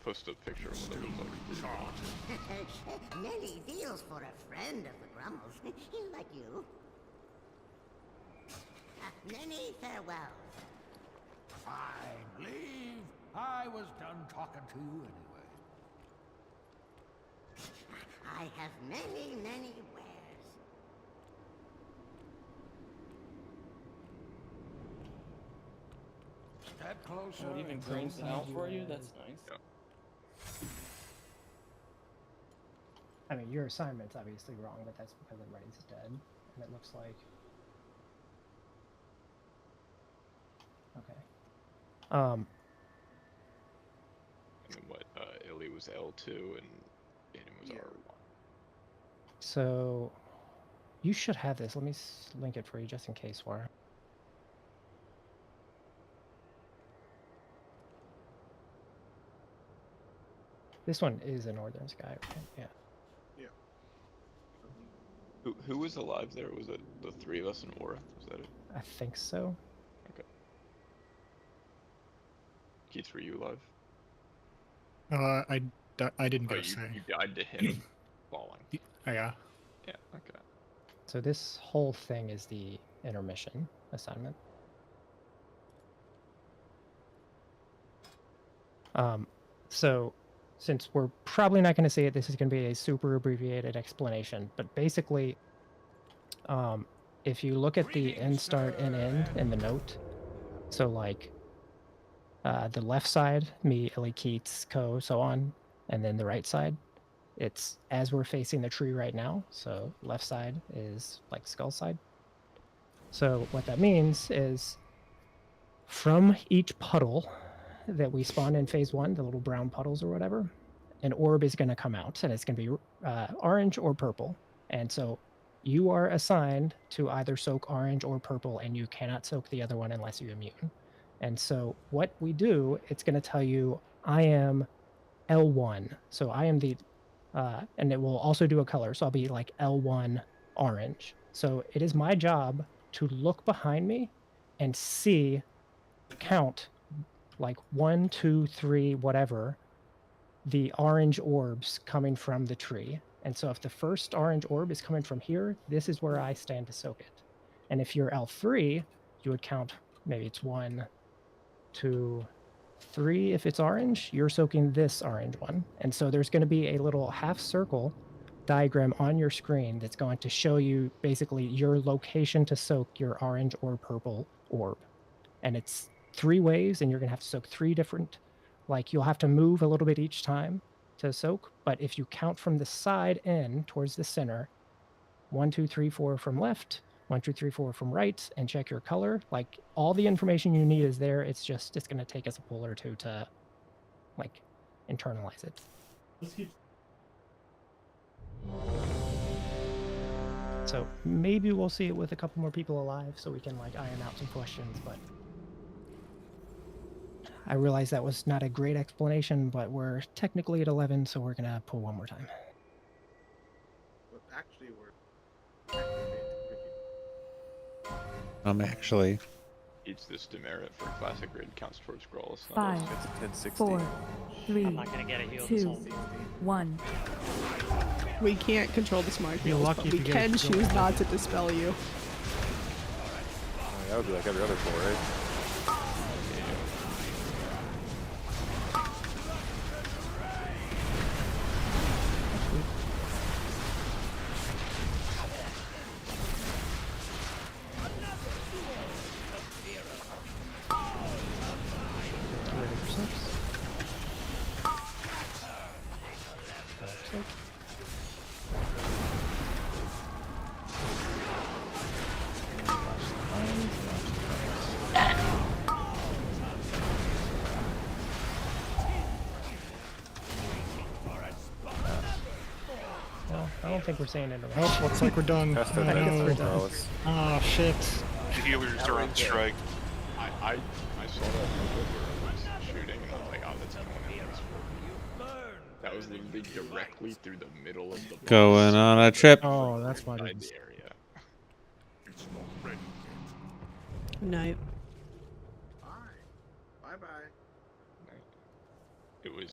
post a picture of what it looks like. Many deals for a friend of the Grummles, like you. Many farewells. Fine, leave. I was done talking to you anyway. I have many wares. Step closer. Oh, it even and grants it don't out think for you? you That's nice. I mean, your assignment's obviously wrong, but that's because everybody's dead, and it looks like. Okay. And then what? Illy was L2 and Ganon was R1. So You should have this. Let me link it for you just in case, War. This one is a Northern Sky, right? Yeah. Who was alive there? Was it the three of us and Aura? Was that it? I think so. Okay. Keith, were you alive? I didn't Oh, get a say. you died to him falling. Yeah. Yeah, okay. So this whole thing is the intermission assignment. So since we're probably not going to see it, this is going to be a super abbreviated explanation. But basically, if you look at the end, start, and end in the note, so like the left side, me, Ellie, Keats, Co, so on, and then the right side, it's as we're facing the tree right now. So left side is like skull side. So what that means is from each puddle that we spawn in phase 1, the little brown puddles or whatever, an orb is going to come out, and it's going to be orange or purple. And so you are assigned to either soak orange or purple, and you cannot soak the other one unless you're immune. And so what we do, it's going to tell you I am L1. So I am the, and it will also do a color. So I'll be like L1 orange. So it is my job to look behind me and see, count like 1, 2, 3, whatever, the orange orbs coming from the tree. And so if the first orange orb is coming from here, this is where I stand to soak it. And if you're L3, you would count, maybe it's 1, 2, 3. If it's orange, you're soaking this orange one. And so there's going to be a little half circle diagram on your screen that's going to show you basically your location to soak your orange or purple orb. And it's 3 waves, and you're going to have to soak 3 different, like you'll have to move a little bit each time to soak. But if you count from the side in towards the center, 1, 2, 3, 4 from left, 1, 2, 3, 4 from right, and check your color. Like all the information you need is there. It's just, it's going to take us a pull or two to like internalize it. So maybe we'll see it with a couple more people alive so we can like iron out some questions, but I realize that was not a great explanation, but we're technically at 11, so we're going to pull one more time. But actually, we're Actually. It's this demerit for classic grid counts towards scroll. 5, 4, 3, I'm not gonna get a heal 2, this whole 1. We can't control the smart You're heals, lucky but we if you get can it. choose not to dispel you. That would be like every other pull, right? Well, I don't think we're saying it. Oh, looks like we're done. That's Oh, the no. Oh, shit. The healers are on strike. I saw that where I was shooting, and I was like, oh, that's going in this for That was literally directly through the middle of the boss. Going on a trip. Oh, that's why. Inside the area. It's not ready yet. Night. Bye bye. It was